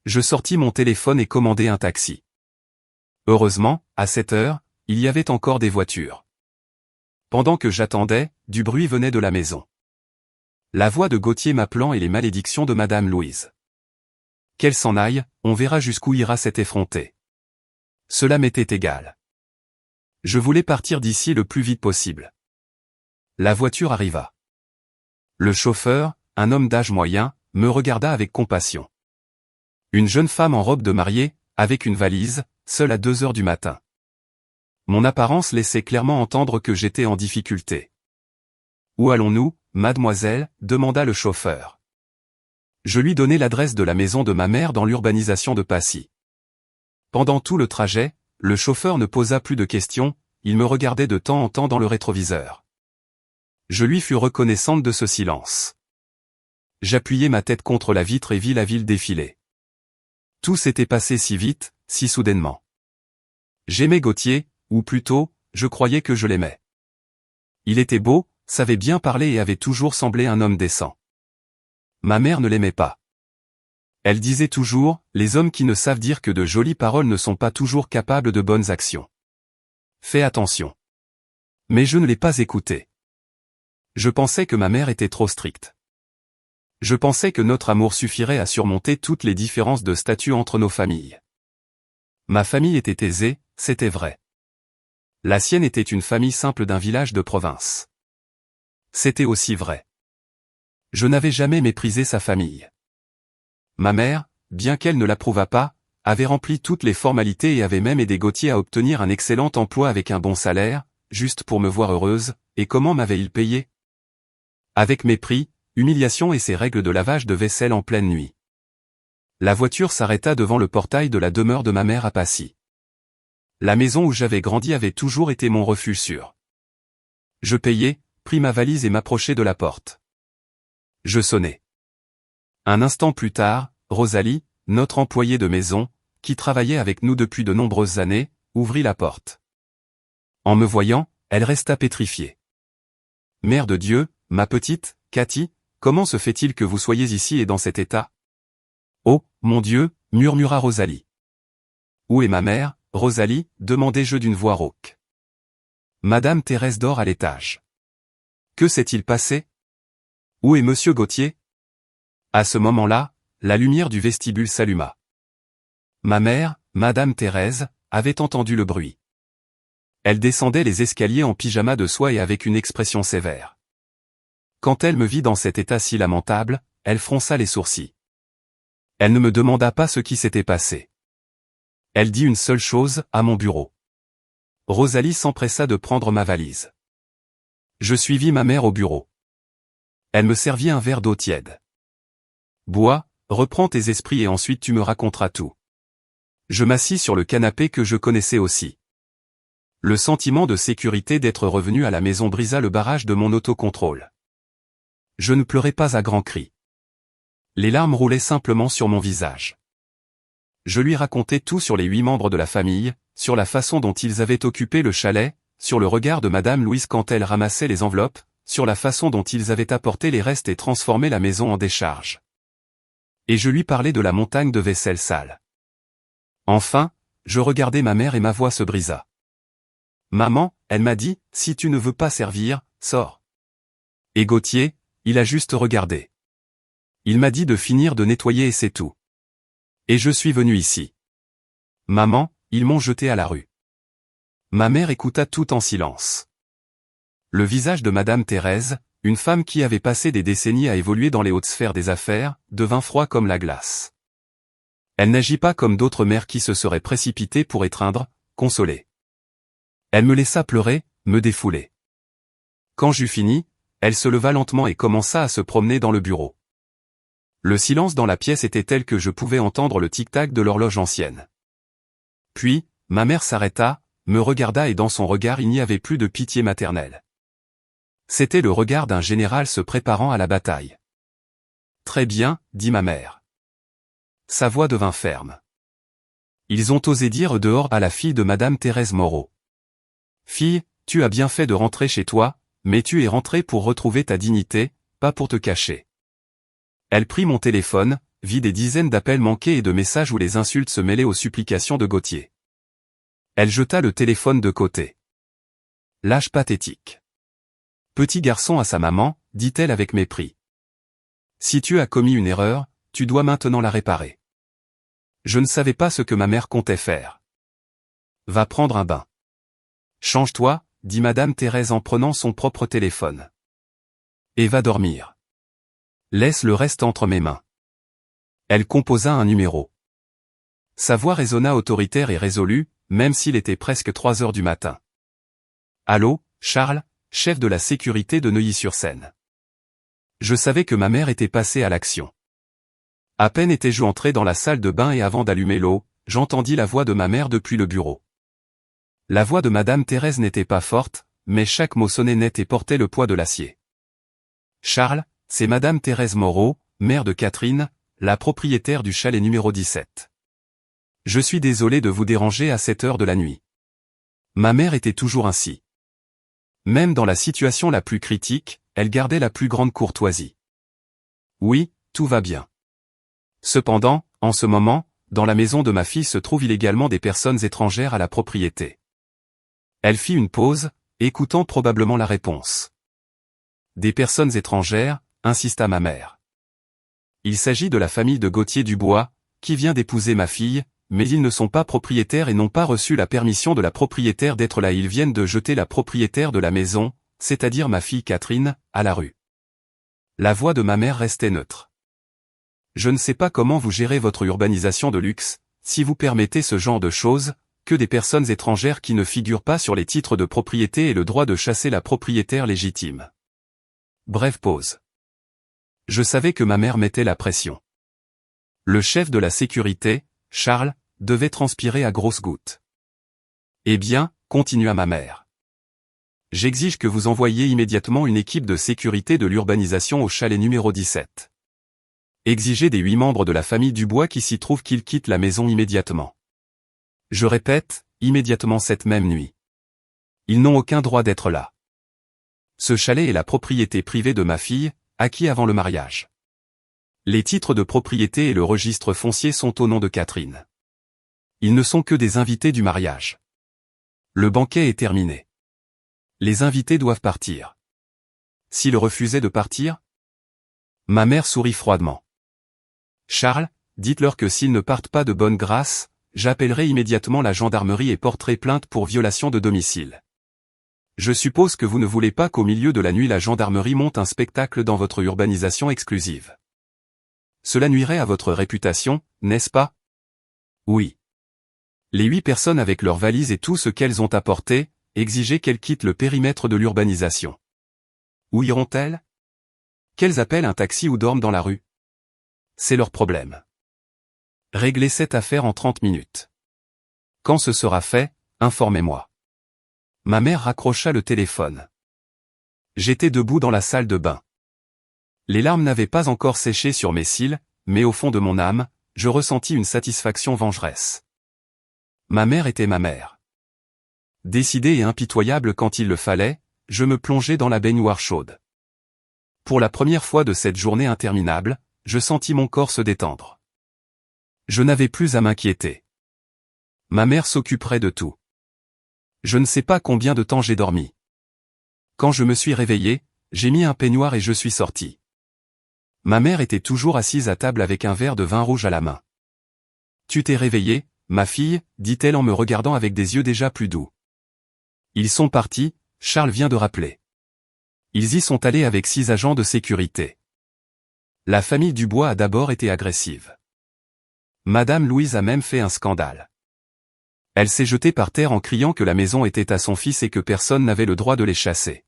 Je sortis mon téléphone et commandai un taxi. Heureusement, à cette heure, il y avait encore des voitures. Pendant que j'attendais, du bruit venait de la maison. La voix de Gauthier m'appelant et les malédictions de Madame Louise. Qu'elle s'en aille, on verra jusqu'où ira cet effronté. Cela m'était égal. Je voulais partir d'ici le plus vite possible. La voiture arriva. Le chauffeur, un homme d'âge moyen, me regarda avec compassion. Une jeune femme en robe de mariée, avec une valise, seule à 2 heures du matin. Mon apparence laissait clairement entendre que j'étais en difficulté. « Où allons-nous, mademoiselle » demanda le chauffeur. Je lui donnai l'adresse de la maison de ma mère dans l'urbanisation de Passy. Pendant tout le trajet, le chauffeur ne posa plus de questions, il me regardait de temps en temps dans le rétroviseur. Je lui fus reconnaissante de ce silence. J'appuyai ma tête contre la vitre et vis la ville défiler. Tout s'était passé si vite, si soudainement. J'aimais Gauthier, ou plutôt, je croyais que je l'aimais. Il était beau, savait bien parler et avait toujours semblé un homme décent. Ma mère ne l'aimait pas. Elle disait toujours, les hommes qui ne savent dire que de jolies paroles ne sont pas toujours capables de bonnes actions. Fais attention. Mais je ne l'ai pas écouté. Je pensais que ma mère était trop stricte. Je pensais que notre amour suffirait à surmonter toutes les différences de statut entre nos familles. Ma famille était aisée, c'était vrai. La sienne était une famille simple d'un village de province. C'était aussi vrai. Je n'avais jamais méprisé sa famille. Ma mère, bien qu'elle ne l'approuvât pas, avait rempli toutes les formalités et avait même aidé Gauthier à obtenir un excellent emploi avec un bon salaire, juste pour me voir heureuse, et comment m'avait-il payé? Avec mépris, humiliation et ses règles de lavage de vaisselle en pleine nuit. La voiture s'arrêta devant le portail de la demeure de ma mère à Passy. La maison où j'avais grandi avait toujours été mon refuge sûr. Je payai, pris ma valise et m'approchai de la porte. Je sonnai. Un instant plus tard, Rosalie, notre employée de maison, qui travaillait avec nous depuis de nombreuses années, ouvrit la porte. En me voyant, elle resta pétrifiée. « Mère de Dieu, ma petite, Cathy, comment se fait-il que vous soyez ici et dans cet état ?»« Oh, mon Dieu, murmura Rosalie. »« Où est ma mère, Rosalie ?» demandai-je d'une voix rauque. Madame Thérèse dort à l'étage. Que s'est-il passé? Où est monsieur Gauthier? À ce moment-là, la lumière du vestibule s'alluma. Ma mère, Madame Thérèse, avait entendu le bruit. Elle descendait les escaliers en pyjama de soie et avec une expression sévère. Quand elle me vit dans cet état si lamentable, elle fronça les sourcils. Elle ne me demanda pas ce qui s'était passé. Elle dit une seule chose, à mon bureau. Rosalie s'empressa de prendre ma valise. Je suivis ma mère au bureau. Elle me servit un verre d'eau tiède. Bois, reprends tes esprits et ensuite tu me raconteras tout. Je m'assis sur le canapé que je connaissais aussi. Le sentiment de sécurité d'être revenu à la maison brisa le barrage de mon autocontrôle. Je ne pleurais pas à grands cris. Les larmes roulaient simplement sur mon visage. Je lui racontai tout sur les 8 membres de la famille, sur la façon dont ils avaient occupé le chalet, sur le regard de Madame Louise quand elle ramassait les enveloppes, sur la façon dont ils avaient apporté les restes et transformé la maison en décharge. Et je lui parlais de la montagne de vaisselle sale. Enfin, je regardai ma mère et ma voix se brisa. Maman, elle m'a dit, si tu ne veux pas servir, sors. Et Gauthier, il a juste regardé. Il m'a dit de finir de nettoyer et c'est tout. Et je suis venu ici. Maman, ils m'ont jeté à la rue. Ma mère écouta tout en silence. Le visage de Madame Thérèse, une femme qui avait passé des décennies à évoluer dans les hautes sphères des affaires, devint froid comme la glace. Elle n'agit pas comme d'autres mères qui se seraient précipitées pour étreindre, consoler. Elle me laissa pleurer, me défouler. Quand j'eus fini, elle se leva lentement et commença à se promener dans le bureau. Le silence dans la pièce était tel que je pouvais entendre le tic-tac de l'horloge ancienne. Puis, ma mère s'arrêta, me regarda et dans son regard il n'y avait plus de pitié maternelle. C'était le regard d'un général se préparant à la bataille. Très bien, dit ma mère. Sa voix devint ferme. Ils ont osé dire dehors à la fille de Madame Thérèse Moreau. Fille, tu as bien fait de rentrer chez toi, mais tu es rentrée pour retrouver ta dignité, pas pour te cacher. Elle prit mon téléphone, vit des dizaines d'appels manqués et de messages où les insultes se mêlaient aux supplications de Gauthier. Elle jeta le téléphone de côté. Lâche pathétique. Petit garçon à sa maman, dit-elle avec mépris. Si tu as commis une erreur, tu dois maintenant la réparer. Je ne savais pas ce que ma mère comptait faire. Va prendre un bain. Change-toi, dit Madame Thérèse en prenant son propre téléphone. Et va dormir. Laisse le reste entre mes mains. Elle composa un numéro. Sa voix résonna autoritaire et résolue, même s'il était presque 3 heures du matin. Allô, Charles, chef de la sécurité de Neuilly-sur-Seine. Je savais que ma mère était passée à l'action. À peine étais-je entré dans la salle de bain et avant d'allumer l'eau, j'entendis la voix de ma mère depuis le bureau. La voix de Madame Thérèse n'était pas forte, mais chaque mot sonnait net et portait le poids de l'acier. Charles, c'est Madame Thérèse Moreau, mère de Catherine, la propriétaire du chalet numéro 17. Je suis désolé de vous déranger à cette heure de la nuit. Ma mère était toujours ainsi. Même dans la situation la plus critique, elle gardait la plus grande courtoisie. Oui, tout va bien. Cependant, en ce moment, dans la maison de ma fille se trouvent illégalement des personnes étrangères à la propriété. Elle fit une pause, écoutant probablement la réponse. Des personnes étrangères, insista ma mère. Il s'agit de la famille de Gauthier Dubois, qui vient d'épouser ma fille, mais ils ne sont pas propriétaires et n'ont pas reçu la permission de la propriétaire d'être là. Ils viennent de jeter la propriétaire de la maison, c'est-à-dire ma fille Catherine, à la rue. La voix de ma mère restait neutre. Je ne sais pas comment vous gérez votre urbanisation de luxe, si vous permettez ce genre de choses, que des personnes étrangères qui ne figurent pas sur les titres de propriété aient le droit de chasser la propriétaire légitime. Brève pause. Je savais que ma mère mettait la pression. Le chef de la sécurité, Charles, devait transpirer à grosses gouttes. Eh bien, continua ma mère. J'exige que vous envoyiez immédiatement une équipe de sécurité de l'urbanisation au chalet numéro 17. Exigez des 8 membres de la famille Dubois qui s'y trouvent qu'ils quittent la maison immédiatement. Je répète, immédiatement cette même nuit. Ils n'ont aucun droit d'être là. Ce chalet est la propriété privée de ma fille, acquis avant le mariage. Les titres de propriété et le registre foncier sont au nom de Catherine. Ils ne sont que des invités du mariage. Le banquet est terminé. Les invités doivent partir. S'ils refusaient de partir? Ma mère sourit froidement. Charles, dites-leur que s'ils ne partent pas de bonne grâce, j'appellerai immédiatement la gendarmerie et porterai plainte pour violation de domicile. Je suppose que vous ne voulez pas qu'au milieu de la nuit la gendarmerie monte un spectacle dans votre urbanisation exclusive. Cela nuirait à votre réputation, n'est-ce pas? Oui. Les 8 personnes avec leurs valises et tout ce qu'elles ont apporté, exigez qu'elles quittent le périmètre de l'urbanisation. Où iront-elles? Qu'elles appellent un taxi ou dorment dans la rue? C'est leur problème. Réglez cette affaire en 30 minutes. Quand ce sera fait, informez-moi. Ma mère raccrocha le téléphone. J'étais debout dans la salle de bain. Les larmes n'avaient pas encore séché sur mes cils, mais au fond de mon âme, je ressentis une satisfaction vengeresse. Ma mère était ma mère. Décidée et impitoyable quand il le fallait, je me plongeai dans la baignoire chaude. Pour la première fois de cette journée interminable, je sentis mon corps se détendre. Je n'avais plus à m'inquiéter. Ma mère s'occuperait de tout. Je ne sais pas combien de temps j'ai dormi. Quand je me suis réveillé, j'ai mis un peignoir et je suis sorti. Ma mère était toujours assise à table avec un verre de vin rouge à la main. « Tu t'es réveillée, ma fille » dit-elle en me regardant avec des yeux déjà plus doux. « Ils sont partis », Charles vient de rappeler. Ils y sont allés avec 6 agents de sécurité. La famille Dubois a d'abord été agressive. Madame Louise a même fait un scandale. Elle s'est jetée par terre en criant que la maison était à son fils et que personne n'avait le droit de les chasser.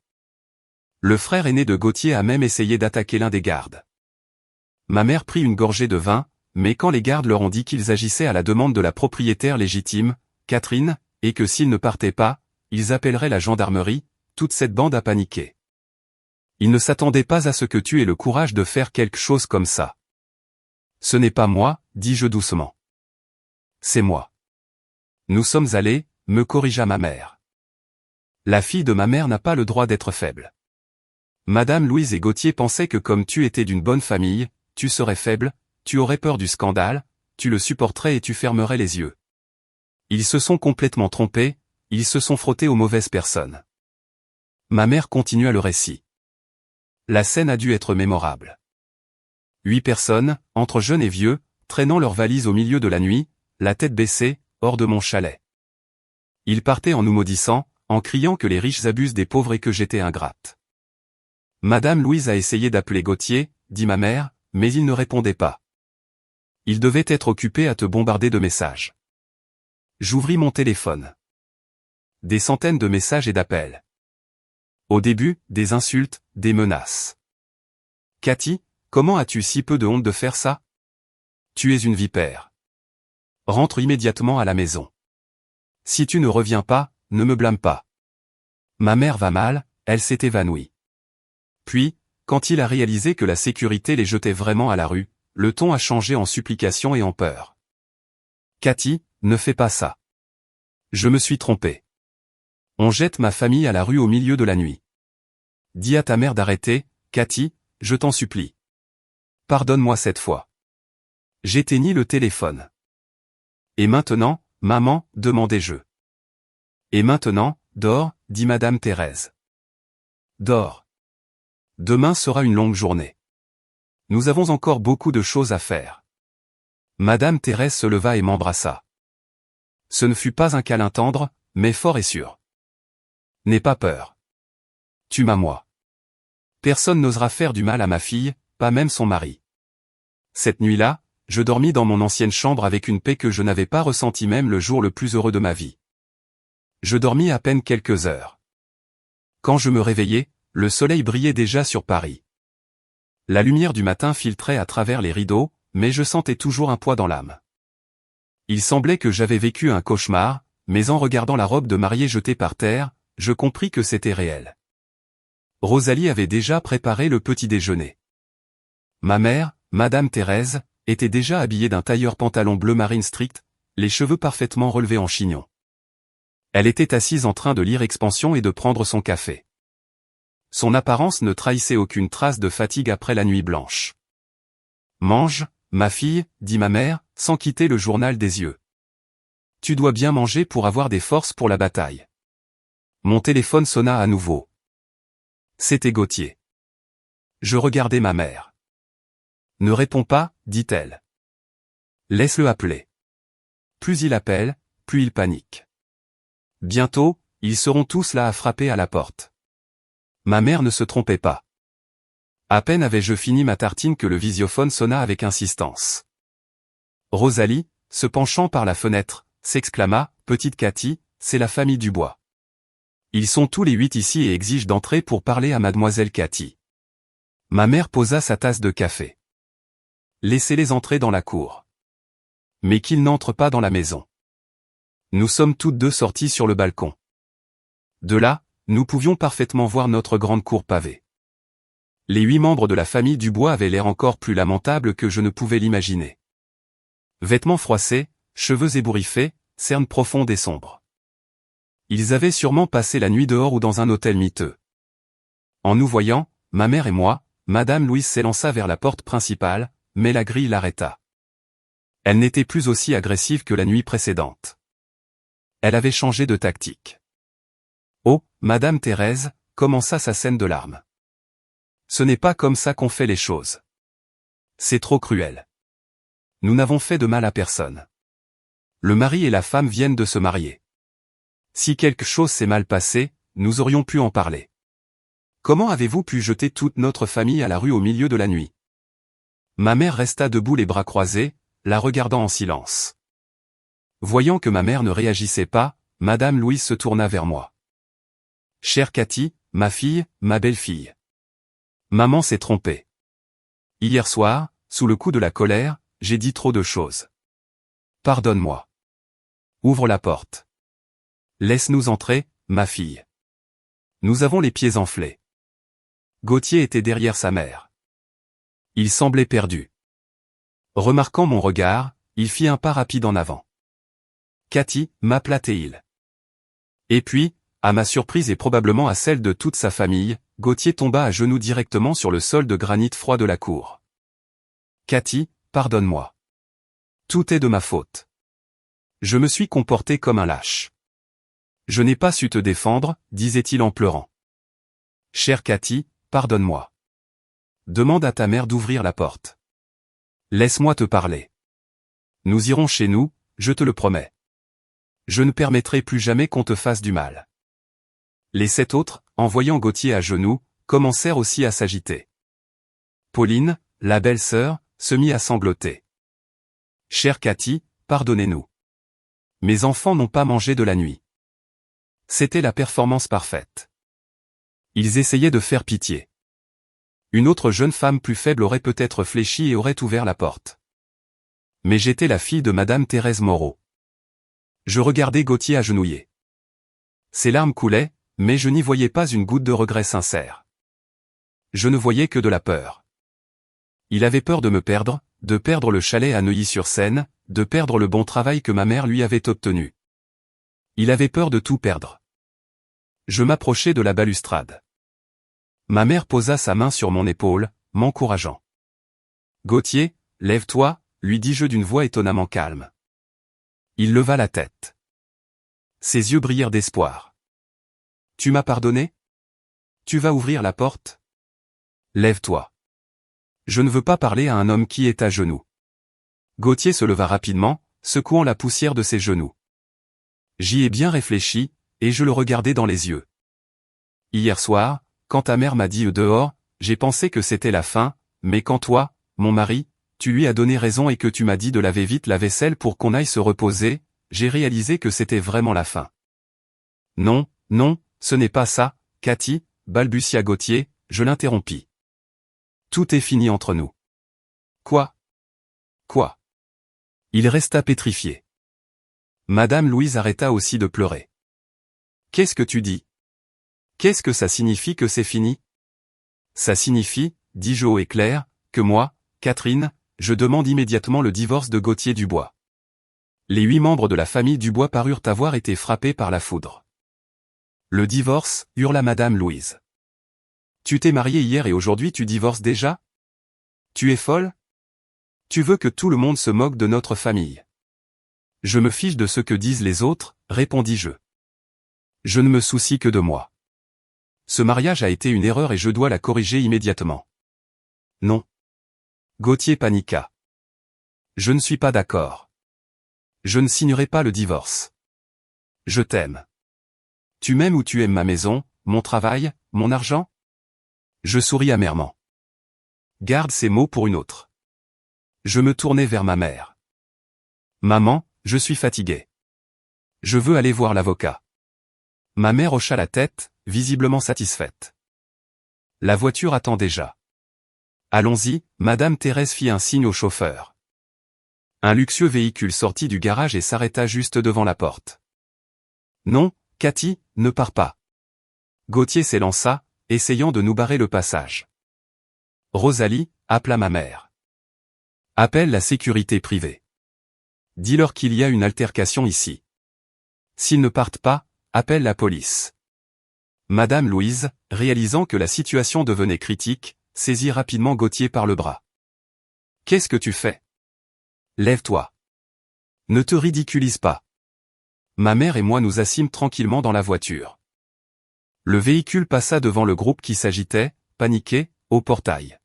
Le frère aîné de Gauthier a même essayé d'attaquer l'un des gardes. Ma mère prit une gorgée de vin, mais quand les gardes leur ont dit qu'ils agissaient à la demande de la propriétaire légitime, Catherine, et que s'ils ne partaient pas, ils appelleraient la gendarmerie, toute cette bande a paniqué. Ils ne s'attendaient pas à ce que tu aies le courage de faire quelque chose comme ça. Ce n'est pas moi, dis-je doucement. C'est moi. Nous sommes allés, me corrigea ma mère. La fille de ma mère n'a pas le droit d'être faible. Madame Louise et Gauthier pensaient que comme tu étais d'une bonne famille, tu serais faible, tu aurais peur du scandale, tu le supporterais et tu fermerais les yeux. Ils se sont complètement trompés, ils se sont frottés aux mauvaises personnes. Ma mère continua le récit. La scène a dû être mémorable. 8 personnes, entre jeunes et vieux, traînant leurs valises au milieu de la nuit, la tête baissée, hors de mon chalet. Ils partaient en nous maudissant, en criant que les riches abusent des pauvres et que j'étais ingrate. Madame Louise a essayé d'appeler Gauthier, dit ma mère, mais il ne répondait pas. Il devait être occupé à te bombarder de messages. J'ouvris mon téléphone. Des centaines de messages et d'appels. Au début, des insultes, des menaces. Cathy, comment as-tu si peu de honte de faire ça? Tu es une vipère. Rentre immédiatement à la maison. Si tu ne reviens pas, ne me blâme pas. Ma mère va mal, elle s'est évanouie. Puis, quand il a réalisé que la sécurité les jetait vraiment à la rue, le ton a changé en supplication et en peur. Cathy, ne fais pas ça. Je me suis trompé. On jette ma famille à la rue au milieu de la nuit. Dis à ta mère d'arrêter, Cathy, je t'en supplie. Pardonne-moi cette fois. J'éteignis le téléphone. Et maintenant, maman, demandai-je. Et maintenant, dors, dit Madame Thérèse. Dors. Demain sera une longue journée. Nous avons encore beaucoup de choses à faire. Madame Thérèse se leva et m'embrassa. Ce ne fut pas un câlin tendre, mais fort et sûr. N'aie pas peur. Tu m'as moi. Personne n'osera faire du mal à ma fille, pas même son mari. Cette nuit-là, je dormis dans mon ancienne chambre avec une paix que je n'avais pas ressentie même le jour le plus heureux de ma vie. Je dormis à peine quelques heures. Quand je me réveillai, le soleil brillait déjà sur Paris. La lumière du matin filtrait à travers les rideaux, mais je sentais toujours un poids dans l'âme. Il semblait que j'avais vécu un cauchemar, mais en regardant la robe de mariée jetée par terre, je compris que c'était réel. Rosalie avait déjà préparé le petit déjeuner. Ma mère, Madame Thérèse, était déjà habillée d'un tailleur pantalon bleu marine strict, les cheveux parfaitement relevés en chignon. Elle était assise en train de lire Expansion et de prendre son café. Son apparence ne trahissait aucune trace de fatigue après la nuit blanche. « Mange, ma fille, dit ma mère, sans quitter le journal des yeux. Tu dois bien manger pour avoir des forces pour la bataille. » Mon téléphone sonna à nouveau. C'était Gauthier. Je regardai ma mère. « Ne réponds pas, dit-elle. Laisse-le appeler. Plus il appelle, plus il panique. Bientôt, ils seront tous là à frapper à la porte. » Ma mère ne se trompait pas. À peine avais-je fini ma tartine que le visiophone sonna avec insistance. Rosalie, se penchant par la fenêtre, s'exclama, « Petite Cathy, c'est la famille Dubois. Ils sont tous les 8 ici et exigent d'entrer pour parler à mademoiselle Cathy. » Ma mère posa sa tasse de café. « Laissez-les entrer dans la cour. Mais qu'ils n'entrent pas dans la maison. » Nous sommes toutes deux sorties sur le balcon. De là, nous pouvions parfaitement voir notre grande cour pavée. Les 8 membres de la famille Dubois avaient l'air encore plus lamentables que je ne pouvais l'imaginer. Vêtements froissés, cheveux ébouriffés, cernes profondes et sombres. Ils avaient sûrement passé la nuit dehors ou dans un hôtel miteux. En nous voyant, ma mère et moi, Madame Louise s'élança vers la porte principale, mais la grille l'arrêta. Elle n'était plus aussi agressive que la nuit précédente. Elle avait changé de tactique. Oh, Madame Thérèse, commença sa scène de larmes. Ce n'est pas comme ça qu'on fait les choses. C'est trop cruel. Nous n'avons fait de mal à personne. Le mari et la femme viennent de se marier. Si quelque chose s'est mal passé, nous aurions pu en parler. Comment avez-vous pu jeter toute notre famille à la rue au milieu de la nuit? Ma mère resta debout les bras croisés, la regardant en silence. Voyant que ma mère ne réagissait pas, Madame Louise se tourna vers moi. « Chère Cathy, ma fille, ma belle-fille. Maman s'est trompée. Hier soir, sous le coup de la colère, j'ai dit trop de choses. Pardonne-moi. Ouvre la porte. Laisse-nous entrer, ma fille. Nous avons les pieds enflés. » Gauthier était derrière sa mère. Il semblait perdu. Remarquant mon regard, il fit un pas rapide en avant. « Cathy, m'appela-t-il. » Et puis, à ma surprise et probablement à celle de toute sa famille, Gauthier tomba à genoux directement sur le sol de granit froid de la cour. « Cathy, pardonne-moi. Tout est de ma faute. Je me suis comporté comme un lâche. Je n'ai pas su te défendre, disait-il en pleurant. Chère Cathy, pardonne-moi. Demande à ta mère d'ouvrir la porte. Laisse-moi te parler. Nous irons chez nous, je te le promets. Je ne permettrai plus jamais qu'on te fasse du mal. » Les 7 autres, en voyant Gauthier à genoux, commencèrent aussi à s'agiter. Pauline, la belle-sœur, se mit à sangloter. « Chère Cathy, pardonnez-nous. Mes enfants n'ont pas mangé de la nuit. » C'était la performance parfaite. Ils essayaient de faire pitié. Une autre jeune femme plus faible aurait peut-être fléchi et aurait ouvert la porte. Mais j'étais la fille de Madame Thérèse Moreau. Je regardais Gauthier agenouillé. Ses larmes coulaient, mais je n'y voyais pas une goutte de regret sincère. Je ne voyais que de la peur. Il avait peur de me perdre, de perdre le chalet à Neuilly-sur-Seine, de perdre le bon travail que ma mère lui avait obtenu. Il avait peur de tout perdre. Je m'approchai de la balustrade. Ma mère posa sa main sur mon épaule, m'encourageant. « Gauthier, lève-toi, » lui dis-je d'une voix étonnamment calme. Il leva la tête. Ses yeux brillèrent d'espoir. « Tu m'as pardonné? Tu vas ouvrir la porte? Lève-toi. Je ne veux pas parler à un homme qui est à genoux. » Gauthier se leva rapidement, secouant la poussière de ses genoux. J'y ai bien réfléchi, et je le regardais dans les yeux. Hier soir, quand ta mère m'a dit dehors, j'ai pensé que c'était la fin, mais quand toi, mon mari, tu lui as donné raison et que tu m'as dit de laver vite la vaisselle pour qu'on aille se reposer, j'ai réalisé que c'était vraiment la fin. Non, non, ce n'est pas ça, Cathy, balbutia Gauthier, je l'interrompis. Tout est fini entre nous. Quoi? Quoi? Il resta pétrifié. Madame Louise arrêta aussi de pleurer. Qu'est-ce que tu dis? Qu'est-ce que ça signifie que c'est fini? Ça signifie, dit Jo et Claire, que moi, Catherine, je demande immédiatement le divorce de Gauthier Dubois. Les 8 membres de la famille Dubois parurent avoir été frappés par la foudre. Le divorce, hurla Madame Louise. Tu t'es mariée hier et aujourd'hui tu divorces déjà? Tu es folle? Tu veux que tout le monde se moque de notre famille. Je me fiche de ce que disent les autres, répondis-je. Je ne me soucie que de moi. Ce mariage a été une erreur et je dois la corriger immédiatement. Non. Gauthier paniqua. Je ne suis pas d'accord. Je ne signerai pas le divorce. Je t'aime. Tu m'aimes ou tu aimes ma maison, mon travail, mon argent? Je souris amèrement. Garde ces mots pour une autre. Je me tournai vers ma mère. Maman, je suis fatigué. Je veux aller voir l'avocat. Ma mère hocha la tête, visiblement satisfaite. La voiture attend déjà. Allons-y, Madame Thérèse fit un signe au chauffeur. Un luxueux véhicule sortit du garage et s'arrêta juste devant la porte. Non, Cathy, ne pars pas. Gauthier s'élança, essayant de nous barrer le passage. Rosalie, appela ma mère. Appelle la sécurité privée. Dis-leur qu'il y a une altercation ici. S'ils ne partent pas, appelle la police. Madame Louise, réalisant que la situation devenait critique, saisit rapidement Gauthier par le bras. Qu'est-ce que tu fais? Lève-toi. Ne te ridiculise pas. Ma mère et moi nous assîmes tranquillement dans la voiture. Le véhicule passa devant le groupe qui s'agitait, paniqué, au portail.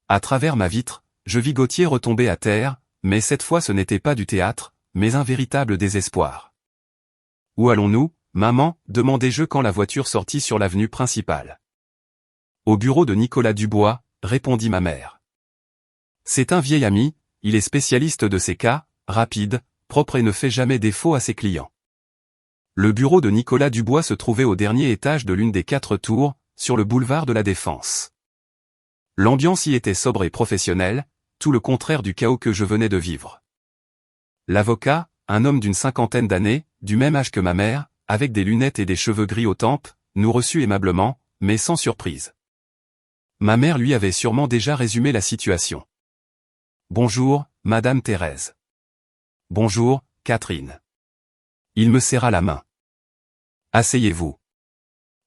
À travers ma vitre, je vis Gauthier retomber à terre, mais cette fois ce n'était pas du théâtre, mais un véritable désespoir. Où allons-nous, maman, demandai-je quand la voiture sortit sur l'avenue principale. Au bureau de Nicolas Dubois, répondit ma mère. C'est un vieil ami, il est spécialiste de ces cas, rapide, propre et ne fait jamais défaut à ses clients. Le bureau de Nicolas Dubois se trouvait au dernier étage de l'une des 4 tours, sur le boulevard de la Défense. L'ambiance y était sobre et professionnelle, tout le contraire du chaos que je venais de vivre. L'avocat, un homme d'une 50aine d'années, du même âge que ma mère, avec des lunettes et des cheveux gris aux tempes, nous reçut aimablement, mais sans surprise. Ma mère lui avait sûrement déjà résumé la situation. Bonjour, Madame Thérèse. Bonjour, Catherine. Il me serra la main. Asseyez-vous.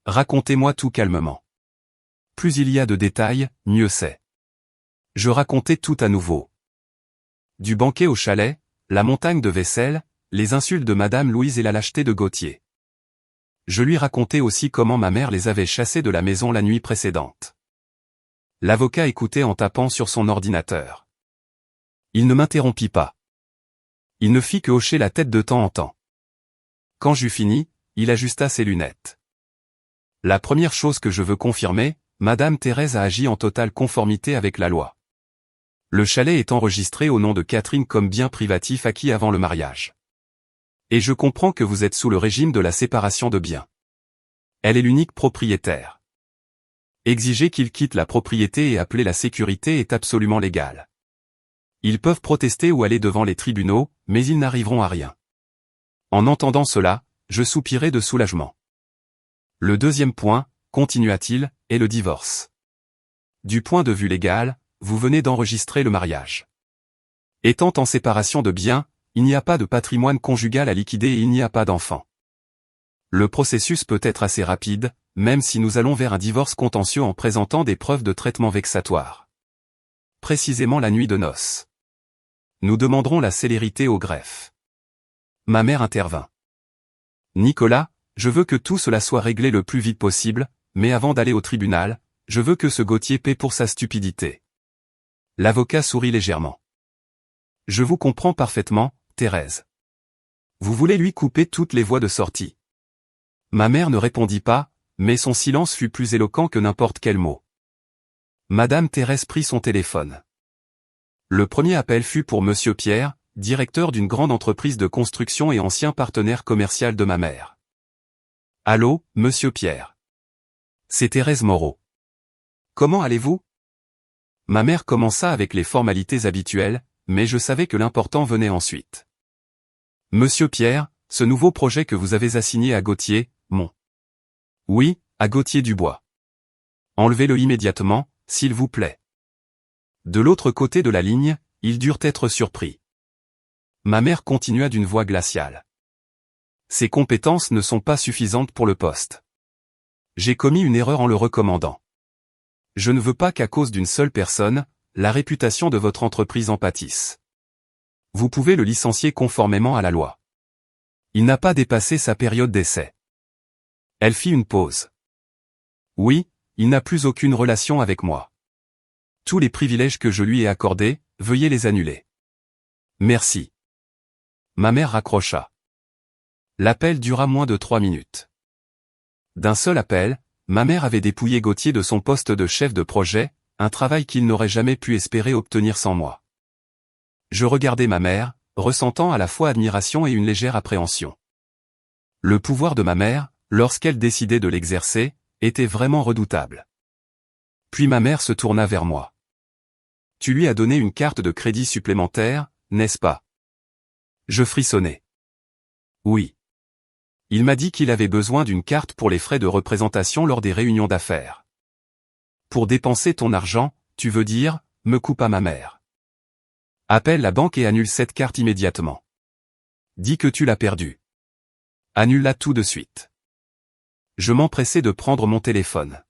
Racontez-moi tout calmement. Plus il y a de détails, mieux c'est. Je racontai tout à nouveau. Du banquet au chalet, la montagne de vaisselle, les insultes de Madame Louise et la lâcheté de Gauthier. Je lui racontai aussi comment ma mère les avait chassés de la maison la nuit précédente. L'avocat écoutait en tapant sur son ordinateur. Il ne m'interrompit pas. Il ne fit que hocher la tête de temps en temps. Quand j'eus fini, il ajusta ses lunettes. La première chose que je veux confirmer, Madame Thérèse a agi en totale conformité avec la loi. Le chalet est enregistré au nom de Catherine comme bien privatif acquis avant le mariage. Et je comprends que vous êtes sous le régime de la séparation de biens. Elle est l'unique propriétaire. Exiger qu'il quitte la propriété et appeler la sécurité est absolument légal. Ils peuvent protester ou aller devant les tribunaux, mais ils n'arriveront à rien. En entendant cela, je soupirai de soulagement. Le deuxième point, continua-t-il, est le divorce. Du point de vue légal, vous venez d'enregistrer le mariage. Étant en séparation de biens, il n'y a pas de patrimoine conjugal à liquider et il n'y a pas d'enfant. Le processus peut être assez rapide, même si nous allons vers un divorce contentieux en présentant des preuves de traitement vexatoire. Précisément la nuit de noces. Nous demanderons la célérité au greffe. Ma mère intervint. Nicolas, je veux que tout cela soit réglé le plus vite possible, mais avant d'aller au tribunal, je veux que ce Gauthier paie pour sa stupidité. L'avocat sourit légèrement. Je vous comprends parfaitement, Thérèse. Vous voulez lui couper toutes les voies de sortie. Ma mère ne répondit pas, mais son silence fut plus éloquent que n'importe quel mot. Madame Thérèse prit son téléphone. Le premier appel fut pour Monsieur Pierre, directeur d'une grande entreprise de construction et ancien partenaire commercial de ma mère. Allô, Monsieur Pierre. C'est Thérèse Moreau. Comment allez-vous? Ma mère commença avec les formalités habituelles, mais je savais que l'important venait ensuite. Monsieur Pierre, ce nouveau projet que vous avez assigné à Gauthier, mon. Oui, à Gauthier Dubois. Enlevez-le immédiatement, s'il vous plaît. De l'autre côté de la ligne, ils durent être surpris. Ma mère continua d'une voix glaciale. Ses compétences ne sont pas suffisantes pour le poste. J'ai commis une erreur en le recommandant. Je ne veux pas qu'à cause d'une seule personne, la réputation de votre entreprise en pâtisse. Vous pouvez le licencier conformément à la loi. Il n'a pas dépassé sa période d'essai. Elle fit une pause. Oui, il n'a plus aucune relation avec moi. Tous les privilèges que je lui ai accordés, veuillez les annuler. Merci. Ma mère raccrocha. L'appel dura moins de 3 minutes. D'un seul appel, ma mère avait dépouillé Gauthier de son poste de chef de projet, un travail qu'il n'aurait jamais pu espérer obtenir sans moi. Je regardais ma mère, ressentant à la fois admiration et une légère appréhension. Le pouvoir de ma mère, lorsqu'elle décidait de l'exercer, était vraiment redoutable. Puis ma mère se tourna vers moi. Tu lui as donné une carte de crédit supplémentaire, n'est-ce pas? Je frissonnai. Oui. Il m'a dit qu'il avait besoin d'une carte pour les frais de représentation lors des réunions d'affaires. Pour dépenser ton argent, tu veux dire, me coupa ma mère. Appelle la banque et annule cette carte immédiatement. Dis que tu l'as perdue. Annule-la tout de suite. Je m'empressai de prendre mon téléphone.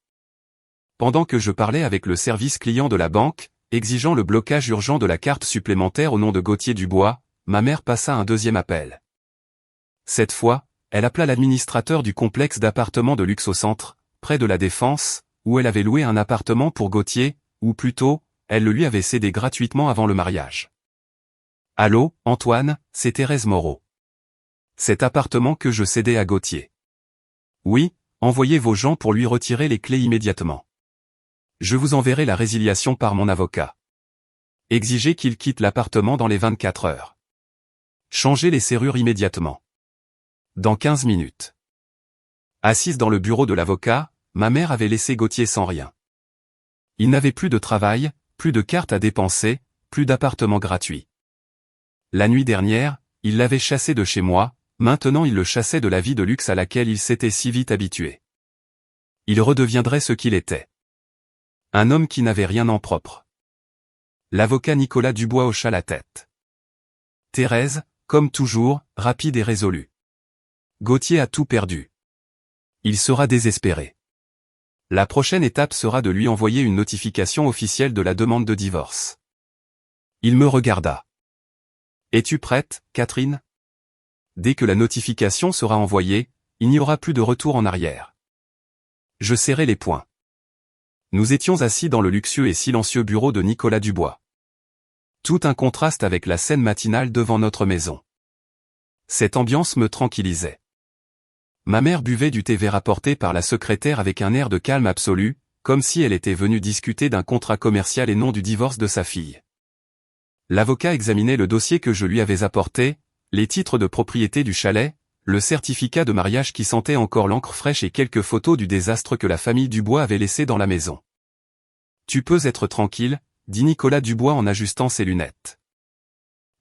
Pendant que je parlais avec le service client de la banque, exigeant le blocage urgent de la carte supplémentaire au nom de Gauthier Dubois, ma mère passa un deuxième appel. Cette fois, elle appela l'administrateur du complexe d'appartements de luxe au centre, près de la Défense, où elle avait loué un appartement pour Gauthier, ou plutôt, elle le lui avait cédé gratuitement avant le mariage. Allô, Antoine, c'est Thérèse Moreau. Cet appartement que je cédais à Gauthier. Oui, envoyez vos gens pour lui retirer les clés immédiatement. Je vous enverrai la résiliation par mon avocat. Exigez qu'il quitte l'appartement dans les 24 heures. Changez les serrures immédiatement. Dans 15 minutes. Assise dans le bureau de l'avocat, ma mère avait laissé Gauthier sans rien. Il n'avait plus de travail, plus de cartes à dépenser, plus d'appartement gratuit. La nuit dernière, il l'avait chassé de chez moi, maintenant il le chassait de la vie de luxe à laquelle il s'était si vite habitué. Il redeviendrait ce qu'il était. Un homme qui n'avait rien en propre. L'avocat Nicolas Dubois hocha la tête. Thérèse, comme toujours, rapide et résolue. Gauthier a tout perdu. Il sera désespéré. La prochaine étape sera de lui envoyer une notification officielle de la demande de divorce. Il me regarda. Es-tu prête, Catherine? Dès que la notification sera envoyée, il n'y aura plus de retour en arrière. Je serrai les poings. Nous étions assis dans le luxueux et silencieux bureau de Nicolas Dubois. Tout un contraste avec la scène matinale devant notre maison. Cette ambiance me tranquillisait. Ma mère buvait du thé vert apporté par la secrétaire avec un air de calme absolu, comme si elle était venue discuter d'un contrat commercial et non du divorce de sa fille. L'avocat examinait le dossier que je lui avais apporté, les titres de propriété du chalet, le certificat de mariage qui sentait encore l'encre fraîche et quelques photos du désastre que la famille Dubois avait laissé dans la maison. Tu peux être tranquille, dit Nicolas Dubois en ajustant ses lunettes.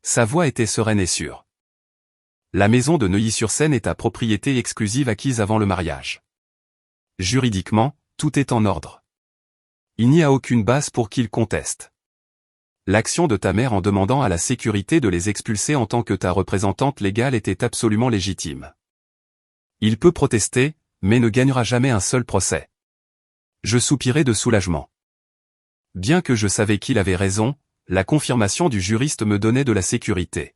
Sa voix était sereine et sûre. La maison de Neuilly-sur-Seine est à propriété exclusive acquise avant le mariage. Juridiquement, tout est en ordre. Il n'y a aucune base pour qu'il conteste. L'action de ta mère en demandant à la sécurité de les expulser en tant que ta représentante légale était absolument légitime. Il peut protester, mais ne gagnera jamais un seul procès. Je soupirai de soulagement. Bien que je savais qu'il avait raison, la confirmation du juriste me donnait de la sécurité.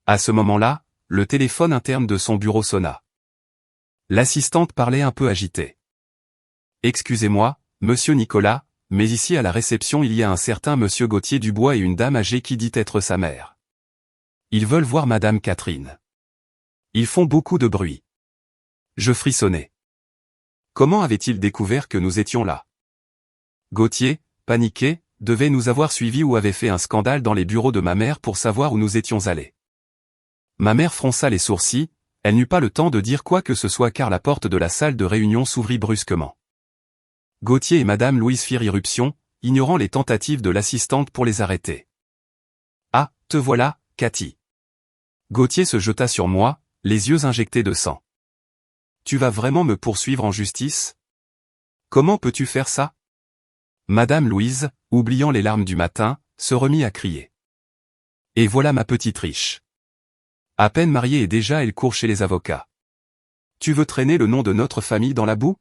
À ce moment-là, le téléphone interne de son bureau sonna. L'assistante parlait un peu agitée. Excusez-moi, monsieur Nicolas, mais ici à la réception il y a un certain monsieur Gauthier Dubois et une dame âgée qui dit être sa mère. Ils veulent voir madame Catherine. Ils font beaucoup de bruit. Je frissonnais. Comment avait-il découvert que nous étions là? Gauthier, paniqué, devait nous avoir suivis ou avait fait un scandale dans les bureaux de ma mère pour savoir où nous étions allés. Ma mère fronça les sourcils, elle n'eut pas le temps de dire quoi que ce soit car la porte de la salle de réunion s'ouvrit brusquement. Gauthier et madame Louise firent irruption, ignorant les tentatives de l'assistante pour les arrêter. Ah, te voilà, Cathy. Gauthier se jeta sur moi, les yeux injectés de sang. Tu vas vraiment me poursuivre en justice? Comment peux-tu faire ça? Madame Louise, oubliant les larmes du matin, se remit à crier. Et voilà ma petite riche. À peine mariée et déjà elle court chez les avocats. Tu veux traîner le nom de notre famille dans la boue?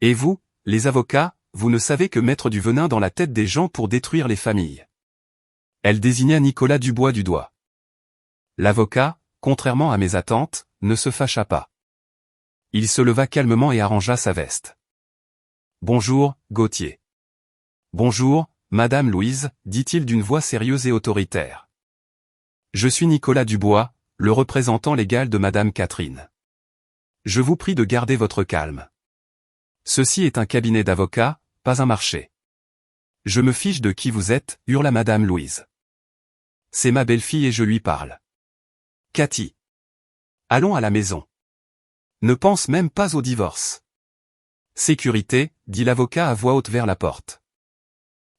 Et vous, les avocats, vous ne savez que mettre du venin dans la tête des gens pour détruire les familles. Elle désigna Nicolas Dubois du doigt. L'avocat, contrairement à mes attentes, ne se fâcha pas. Il se leva calmement et arrangea sa veste. Bonjour, Gauthier. Bonjour, Madame Louise, dit-il d'une voix sérieuse et autoritaire. Je suis Nicolas Dubois, le représentant légal de Madame Catherine. Je vous prie de garder votre calme. Ceci est un cabinet d'avocats, pas un marché. Je me fiche de qui vous êtes, hurla Madame Louise. C'est ma belle-fille et je lui parle. Cathy. Allons à la maison. Ne pense même pas au divorce. Sécurité, dit l'avocat à voix haute vers la porte.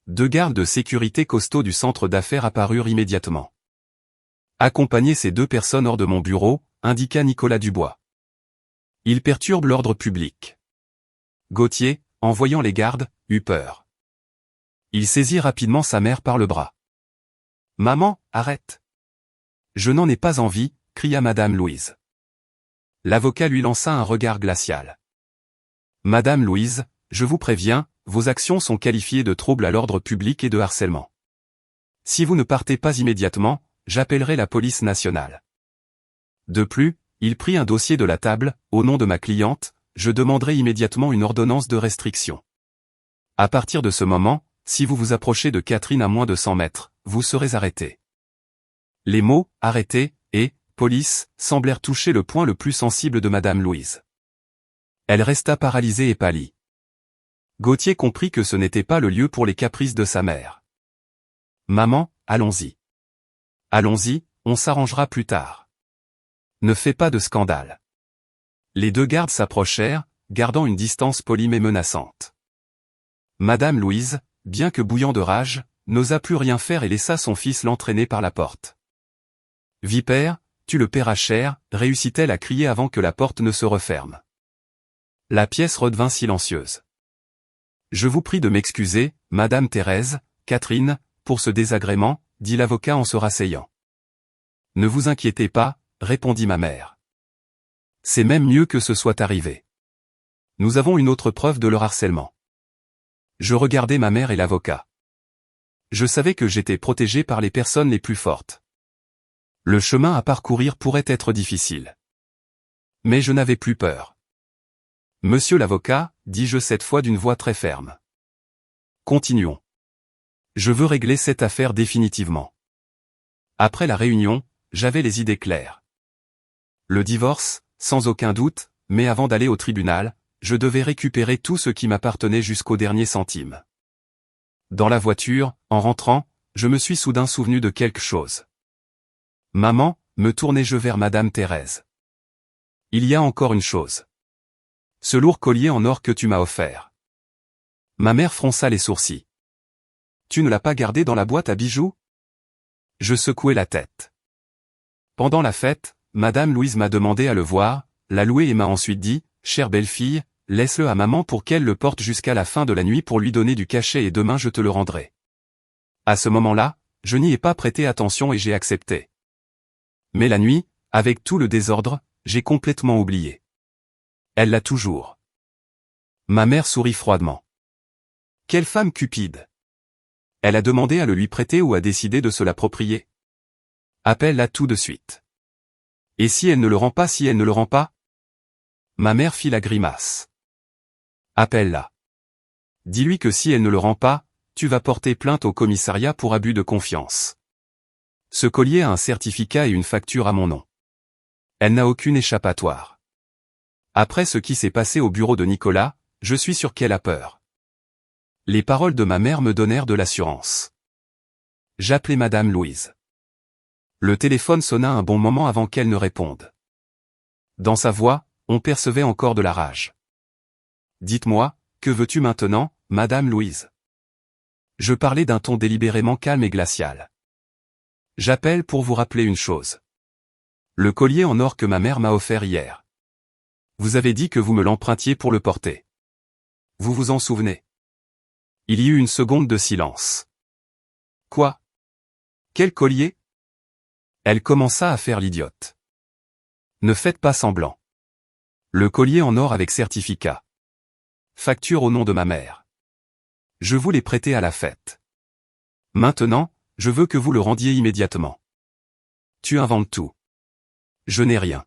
2 gardes de sécurité costauds du centre d'affaires apparurent immédiatement. Accompagnez ces 2 personnes hors de mon bureau, indiqua Nicolas Dubois. Ils perturbent l'ordre public. Gauthier, en voyant les gardes, eut peur. Il saisit rapidement sa mère par le bras. Maman, arrête. Je n'en ai pas envie, cria Madame Louise. L'avocat lui lança un regard glacial. Madame Louise, je vous préviens, vos actions sont qualifiées de troubles à l'ordre public et de harcèlement. Si vous ne partez pas immédiatement, j'appellerai la police nationale. De plus, il prit un dossier de la table, au nom de ma cliente, je demanderai immédiatement une ordonnance de restriction. À partir de ce moment, si vous vous approchez de Catherine à moins de 100 mètres, vous serez arrêté. Les mots « arrêté » et « police » semblèrent toucher le point le plus sensible de Madame Louise. Elle resta paralysée et pâlie. Gauthier comprit que ce n'était pas le lieu pour les caprices de sa mère. Maman, allons-y. Allons-y, on s'arrangera plus tard. Ne fais pas de scandale. Les 2 gardes s'approchèrent, gardant une distance polie mais menaçante. Madame Louise, bien que bouillant de rage, n'osa plus rien faire et laissa son fils l'entraîner par la porte. Vipère, tu le paieras cher, réussit-elle à crier avant que la porte ne se referme. La pièce redevint silencieuse. Je vous prie de m'excuser, Madame Thérèse, Catherine, pour ce désagrément, dit l'avocat en se rasseyant. Ne vous inquiétez pas, répondit ma mère. C'est même mieux que ce soit arrivé. Nous avons une autre preuve de leur harcèlement. Je regardais ma mère et l'avocat. Je savais que j'étais protégé par les personnes les plus fortes. Le chemin à parcourir pourrait être difficile. Mais je n'avais plus peur. Monsieur l'avocat, dis-je cette fois d'une voix très ferme. Continuons. Je veux régler cette affaire définitivement. Après la réunion, j'avais les idées claires. Le divorce, sans aucun doute, mais avant d'aller au tribunal, je devais récupérer tout ce qui m'appartenait jusqu'au dernier centime. Dans la voiture, en rentrant, je me suis soudain souvenu de quelque chose. Maman, me tournai-je vers Madame Thérèse. Il y a encore une chose. Ce lourd collier en or que tu m'as offert. Ma mère fronça les sourcils. Tu ne l'as pas gardé dans la boîte à bijoux? Je secouai la tête. Pendant la fête, Madame Louise m'a demandé à le voir, l'a loué et m'a ensuite dit, chère belle-fille, laisse-le à maman pour qu'elle le porte jusqu'à la fin de la nuit pour lui donner du cachet et demain je te le rendrai. À ce moment-là, je n'y ai pas prêté attention et j'ai accepté. Mais la nuit, avec tout le désordre, j'ai complètement oublié. Elle l'a toujours. Ma mère sourit froidement. Quelle femme cupide! Elle a demandé à le lui prêter ou a décidé de se l'approprier? Appelle-la tout de suite. Et si elle ne le rend pas? Ma mère fit la grimace. Appelle-la. Dis-lui que si elle ne le rend pas, tu vas porter plainte au commissariat pour abus de confiance. Ce collier a un certificat et une facture à mon nom. Elle n'a aucune échappatoire. Après ce qui s'est passé au bureau de Nicolas, je suis sûr qu'elle a peur. Les paroles de ma mère me donnèrent de l'assurance. J'appelai Madame Louise. Le téléphone sonna un bon moment avant qu'elle ne réponde. Dans sa voix, on percevait encore de la rage. Dites-moi, que veux-tu maintenant, Madame Louise? Je parlais d'un ton délibérément calme et glacial. J'appelle pour vous rappeler une chose. Le collier en or que ma mère m'a offert hier. Vous avez dit que vous me l'empruntiez pour le porter. Vous vous en souvenez? Il y eut une seconde de silence. Quoi? Quel collier? Elle commença à faire l'idiote. Ne faites pas semblant. Le collier en or avec certificat. Facture au nom de ma mère. Je vous l'ai prêté à la fête. Maintenant, je veux que vous le rendiez immédiatement. Tu inventes tout. Je n'ai rien.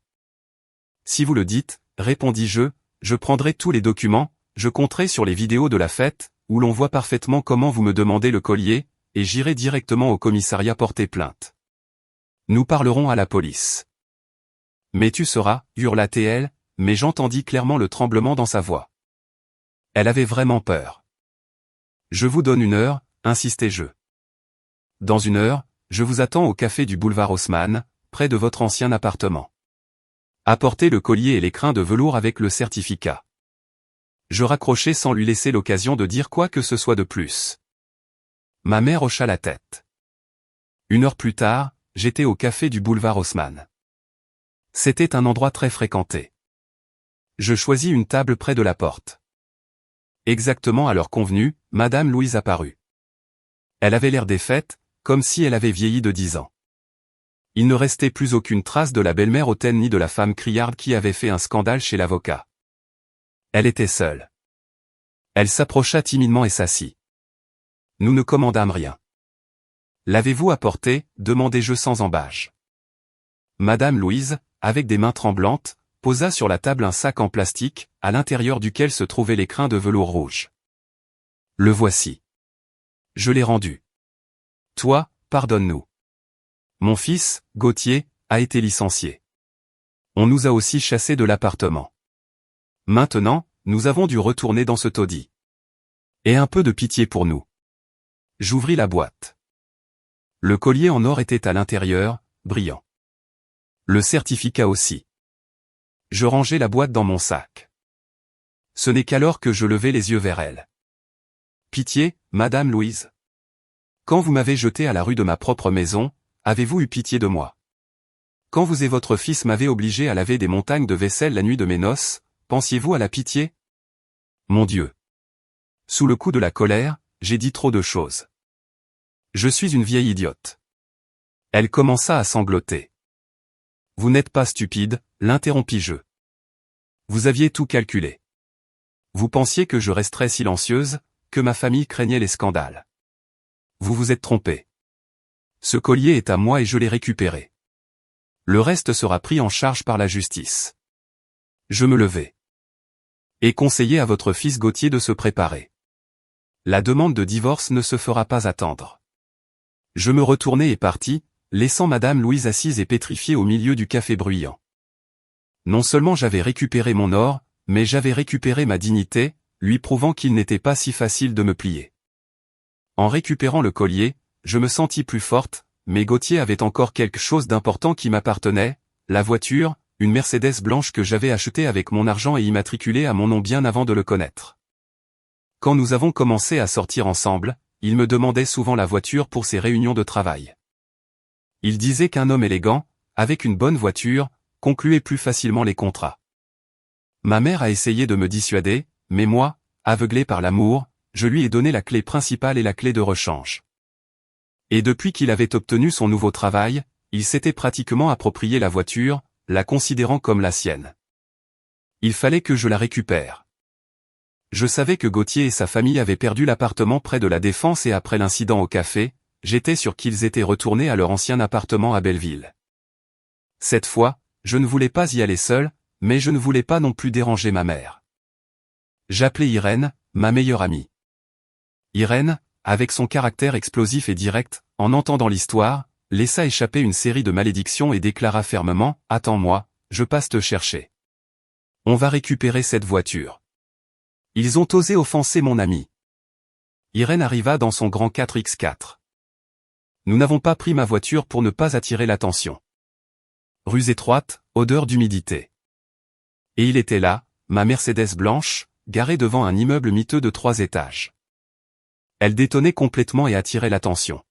Si vous le dites, répondis-je, je prendrai tous les documents, je compterai sur les vidéos de la fête, où l'on voit parfaitement comment vous me demandez le collier, et j'irai directement au commissariat porter plainte. Nous parlerons à la police. Mais tu sauras, hurla-t-elle, mais j'entendis clairement le tremblement dans sa voix. Elle avait vraiment peur. Je vous donne 1 heure, insistai-je. Dans 1 heure, je vous attends au café du boulevard Haussmann, près de votre ancien appartement. Apportez le collier et l'écrin de velours avec le certificat. Je raccrochai sans lui laisser l'occasion de dire quoi que ce soit de plus. Ma mère hocha la tête. 1 heure plus tard, j'étais au café du boulevard Haussmann. C'était un endroit très fréquenté. Je choisis une table près de la porte. Exactement à l'heure convenue, Madame Louise apparut. Elle avait l'air défaite, comme si elle avait vieilli de 10 ans. Il ne restait plus aucune trace de la belle-mère hautaine ni de la femme criarde qui avait fait un scandale chez l'avocat. Elle était seule. Elle s'approcha timidement et s'assit. Nous ne commandâmes rien. L'avez-vous apporté? Demandai-je sans embâche. Madame Louise, avec des mains tremblantes, posa sur la table un sac en plastique, à l'intérieur duquel se trouvait l'écrin de velours rouge. Le voici. Je l'ai rendu. Toi, pardonne-nous. Mon fils, Gauthier, a été licencié. On nous a aussi chassés de l'appartement. Maintenant, nous avons dû retourner dans ce taudis. Et un peu de pitié pour nous. J'ouvris la boîte. Le collier en or était à l'intérieur, brillant. Le certificat aussi. Je rangeai la boîte dans mon sac. Ce n'est qu'alors que je levai les yeux vers elle. Pitié, Madame Louise. Quand vous m'avez jeté à la rue de ma propre maison, avez-vous eu pitié de moi? Quand vous et votre fils m'avez obligé à laver des montagnes de vaisselle la nuit de mes noces, pensiez-vous à la pitié? Mon Dieu. Sous le coup de la colère, j'ai dit trop de choses. Je suis une vieille idiote. Elle commença à sangloter. Vous n'êtes pas stupide, l'interrompis-je. Vous aviez tout calculé. Vous pensiez que je resterais silencieuse, que ma famille craignait les scandales. Vous vous êtes trompé. Ce collier est à moi et je l'ai récupéré. Le reste sera pris en charge par la justice. Je me levai. Et conseillai à votre fils Gauthier de se préparer. La demande de divorce ne se fera pas attendre. Je me retournai et partis, laissant Madame Louise assise et pétrifiée au milieu du café bruyant. Non seulement j'avais récupéré mon or, mais j'avais récupéré ma dignité, lui prouvant qu'il n'était pas si facile de me plier. En récupérant le collier, je me sentis plus forte, mais Gauthier avait encore quelque chose d'important qui m'appartenait, la voiture, une Mercedes blanche que j'avais achetée avec mon argent et immatriculée à mon nom bien avant de le connaître. Quand nous avons commencé à sortir ensemble, il me demandait souvent la voiture pour ses réunions de travail. Il disait qu'un homme élégant, avec une bonne voiture, concluait plus facilement les contrats. Ma mère a essayé de me dissuader, mais moi, aveuglé par l'amour, je lui ai donné la clé principale et la clé de rechange. Et depuis qu'il avait obtenu son nouveau travail, il s'était pratiquement approprié la voiture, la considérant comme la sienne. Il fallait que je la récupère. Je savais que Gauthier et sa famille avaient perdu l'appartement près de la Défense et après l'incident au café, j'étais sûr qu'ils étaient retournés à leur ancien appartement à Belleville. Cette fois, je ne voulais pas y aller seul, mais je ne voulais pas non plus déranger ma mère. J'appelai Irène, ma meilleure amie. Irène, avec son caractère explosif et direct, en entendant l'histoire, laissa échapper une série de malédictions et déclara fermement « Attends-moi, je passe te chercher. On va récupérer cette voiture. Ils ont osé offenser mon ami. Irène arriva dans son grand 4x4. Nous n'avons pas pris ma voiture pour ne pas attirer l'attention. Rues étroites, odeur d'humidité. Et il était là, ma Mercedes blanche, garée devant un immeuble miteux de 3 étages. Elle détonnait complètement et attirait l'attention.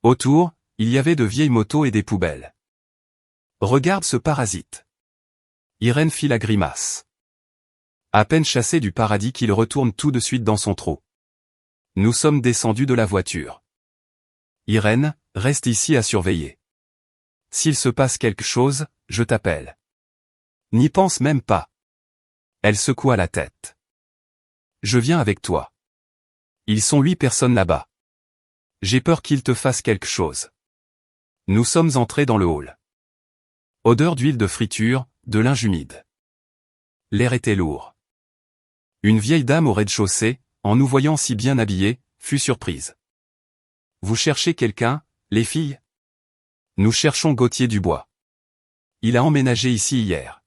Autour, il y avait de vieilles motos et des poubelles. Regarde ce parasite. Irène fit la grimace. À peine chassé du paradis qu'il retourne tout de suite dans son trou. Nous sommes descendus de la voiture. Irène, reste ici à surveiller. S'il se passe quelque chose, je t'appelle. N'y pense même pas. Elle secoua la tête. Je viens avec toi. Ils sont 8 personnes là-bas. J'ai peur qu'ils te fassent quelque chose. Nous sommes entrés dans le hall. Odeur d'huile de friture, de linge humide. L'air était lourd. Une vieille dame au rez-de-chaussée, en nous voyant si bien habillés, fut surprise. Vous cherchez quelqu'un, les filles? Nous cherchons Gauthier Dubois. Il a emménagé ici hier.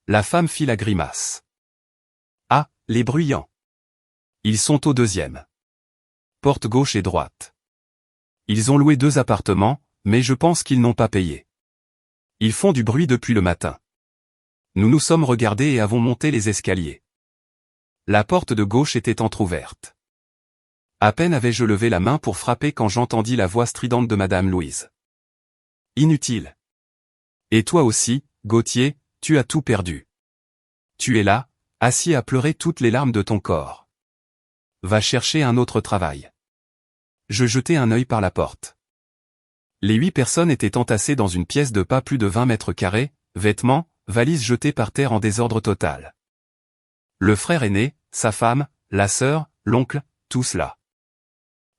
La femme fit la grimace. Ah, les bruyants. Ils sont au 2e. Porte gauche et droite. Ils ont loué 2 appartements, mais je pense qu'ils n'ont pas payé. Ils font du bruit depuis le matin. Nous nous sommes regardés et avons monté les escaliers. La porte de gauche était entr'ouverte. À peine avais-je levé la main pour frapper quand j'entendis la voix stridente de Madame Louise. Inutile. Et toi aussi, Gauthier, tu as tout perdu. Tu es là, assis à pleurer toutes les larmes de ton corps. Va chercher un autre travail. Je jetai un œil par la porte. Les 8 personnes étaient entassées dans une pièce de pas plus de 20 mètres carrés, vêtements, valises jetées par terre en désordre total. Le frère aîné, sa femme, la sœur, l'oncle, tous là.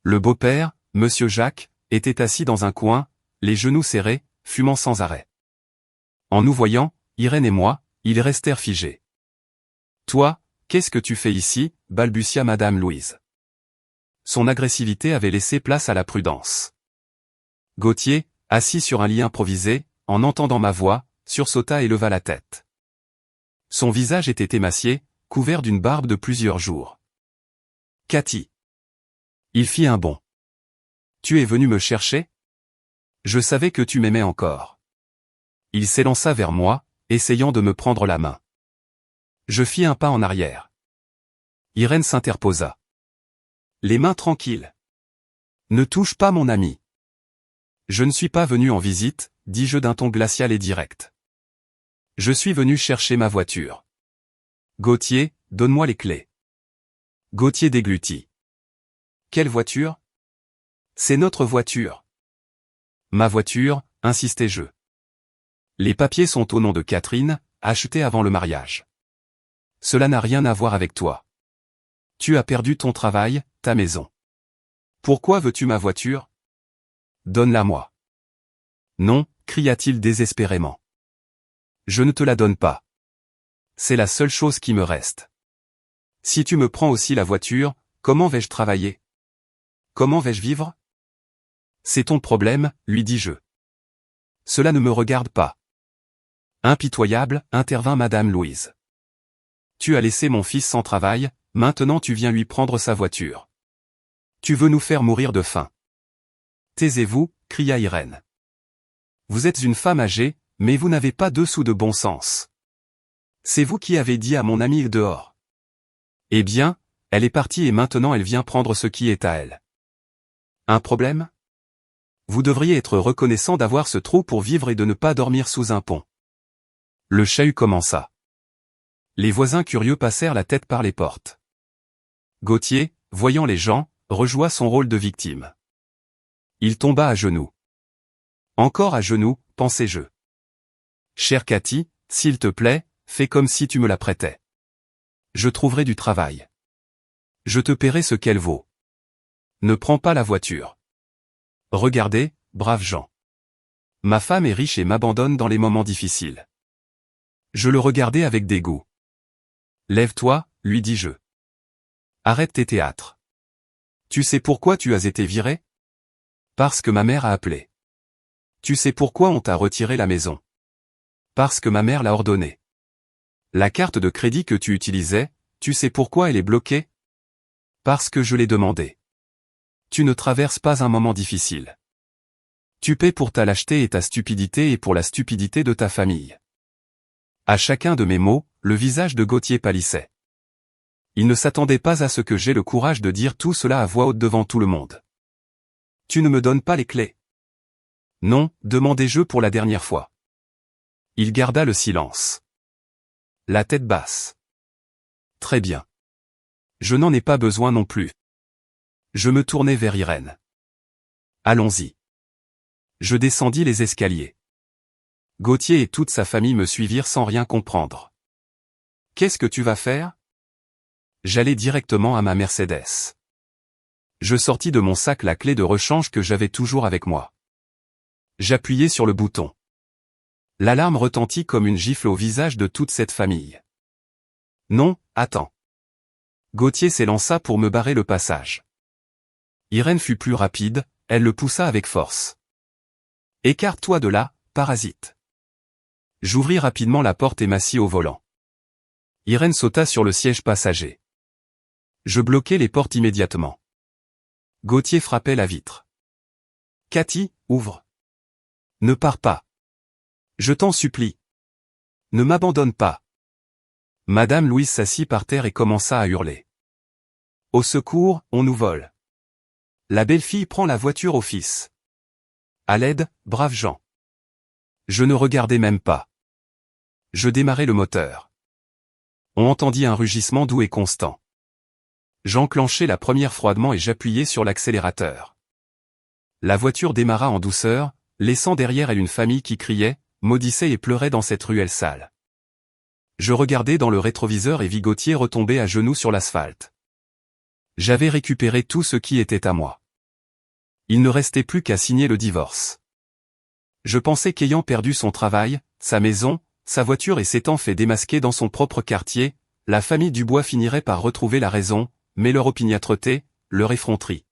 Le beau-père, Monsieur Jacques, était assis dans un coin, les genoux serrés, fumant sans arrêt. En nous voyant, Irène et moi, ils restèrent figés. Toi, qu'est-ce que tu fais ici, balbutia Madame Louise. Son agressivité avait laissé place à la prudence. Gauthier, assis sur un lit improvisé, en entendant ma voix, sursauta et leva la tête. Son visage était émacié, couvert d'une barbe de plusieurs jours. Cathy. Il fit un bond. Tu es venu me chercher? Je savais que tu m'aimais encore. Il s'élança vers moi, essayant de me prendre la main. Je fis un pas en arrière. Irène s'interposa. Les mains tranquilles. Ne touche pas mon ami. Je ne suis pas venu en visite, dis-je d'un ton glacial et direct. Je suis venu chercher ma voiture. Gauthier, donne-moi les clés. Gauthier déglutit. Quelle voiture? C'est notre voiture. Ma voiture, insistai-je. Les papiers sont au nom de Catherine, achetés avant le mariage. Cela n'a rien à voir avec toi. Tu as perdu ton travail, ta maison. Pourquoi veux-tu ma voiture? Donne-la-moi. Non, cria-t-il désespérément. Je ne te la donne pas. C'est la seule chose qui me reste. Si tu me prends aussi la voiture, comment vais-je travailler? Comment vais-je vivre? C'est ton problème, lui dis-je. Cela ne me regarde pas. Impitoyable, intervint Madame Louise. Tu as laissé mon fils sans travail, maintenant tu viens lui prendre sa voiture. Tu veux nous faire mourir de faim. Taisez-vous, cria Irène. Vous êtes une femme âgée, mais vous n'avez pas 2 sous de bon sens. C'est vous qui avez dit à mon amie dehors. Eh bien, elle est partie et maintenant elle vient prendre ce qui est à elle. Un problème? Vous devriez être reconnaissant d'avoir ce trou pour vivre et de ne pas dormir sous un pont. Le chahut commença. Les voisins curieux passèrent la tête par les portes. Gauthier, voyant les gens, rejoua son rôle de victime. Il tomba à genoux. Encore à genoux, pensai-je. Chère Cathy, s'il te plaît, fais comme si tu me la prêtais. Je trouverai du travail. Je te paierai ce qu'elle vaut. Ne prends pas la voiture. Regardez, braves gens. Ma femme est riche et m'abandonne dans les moments difficiles. Je le regardai avec dégoût. Lève-toi, lui dis-je. Arrête tes théâtres. Tu sais pourquoi tu as été viré? Parce que ma mère a appelé. Tu sais pourquoi on t'a retiré la maison? Parce que ma mère l'a ordonné. La carte de crédit que tu utilisais, tu sais pourquoi elle est bloquée? Parce que je l'ai demandé. Tu ne traverses pas un moment difficile. Tu paies pour ta lâcheté et ta stupidité et pour la stupidité de ta famille. À chacun de mes mots, le visage de Gauthier pâlissait. Il ne s'attendait pas à ce que j'aie le courage de dire tout cela à voix haute devant tout le monde. Tu ne me donnes pas les clés? Non, demandai-je pour la dernière fois. Il garda le silence. La tête basse. Très bien. Je n'en ai pas besoin non plus. Je me tournai vers Irène. Allons-y. Je descendis les escaliers. Gauthier et toute sa famille me suivirent sans rien comprendre. Qu'est-ce que tu vas faire? J'allai directement à ma Mercedes. Je sortis de mon sac la clé de rechange que j'avais toujours avec moi. J'appuyai sur le bouton. L'alarme retentit comme une gifle au visage de toute cette famille. Non, attends. Gauthier s'élança pour me barrer le passage. Irène fut plus rapide, elle le poussa avec force. Écarte-toi de là, parasite. J'ouvris rapidement la porte et m'assis au volant. Irène sauta sur le siège passager. Je bloquai les portes immédiatement. Gauthier frappait la vitre. Cathy, ouvre. Ne pars pas. Je t'en supplie. Ne m'abandonne pas. Madame Louise s'assit par terre et commença à hurler. Au secours, on nous vole. La belle-fille prend la voiture au fils. À l'aide, braves gens. Je ne regardais même pas. Je démarrai le moteur. On entendit un rugissement doux et constant. J'enclenchai la première froidement et j'appuyai sur l'accélérateur. La voiture démarra en douceur, laissant derrière elle une famille qui criait, maudissait et pleurait dans cette ruelle sale. Je regardai dans le rétroviseur et vis Gauthier retomber à genoux sur l'asphalte. J'avais récupéré tout ce qui était à moi. Il ne restait plus qu'à signer le divorce. Je pensais qu'ayant perdu son travail, sa maison, sa voiture et s'étant fait démasquer dans son propre quartier, la famille Dubois finirait par retrouver la raison, mais leur opiniâtreté, leur effronterie.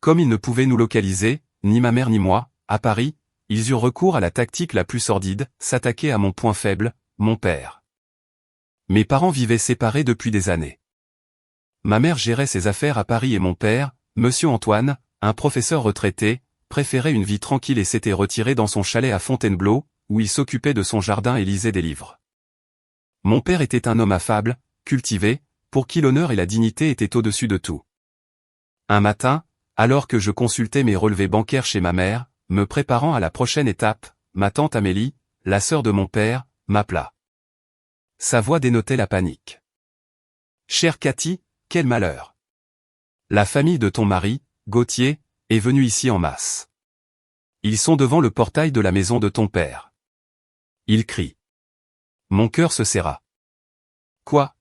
Comme ils ne pouvaient nous localiser, ni ma mère ni moi, à Paris, ils eurent recours à la tactique la plus sordide, s'attaquer à mon point faible, mon père. Mes parents vivaient séparés depuis des années. Ma mère gérait ses affaires à Paris et mon père, Monsieur Antoine, un professeur retraité, préférait une vie tranquille et s'était retiré dans son chalet à Fontainebleau, où il s'occupait de son jardin et lisait des livres. Mon père était un homme affable, cultivé, pour qui l'honneur et la dignité étaient au-dessus de tout. Un matin, alors que je consultais mes relevés bancaires chez ma mère, me préparant à la prochaine étape, ma tante Amélie, la sœur de mon père, m'appela. Sa voix dénotait la panique. « Chère Cathy, quel malheur! La famille de ton mari, Gauthier, est venue ici en masse. Ils sont devant le portail de la maison de ton père. » Il crie. Mon cœur se serra. Quoi?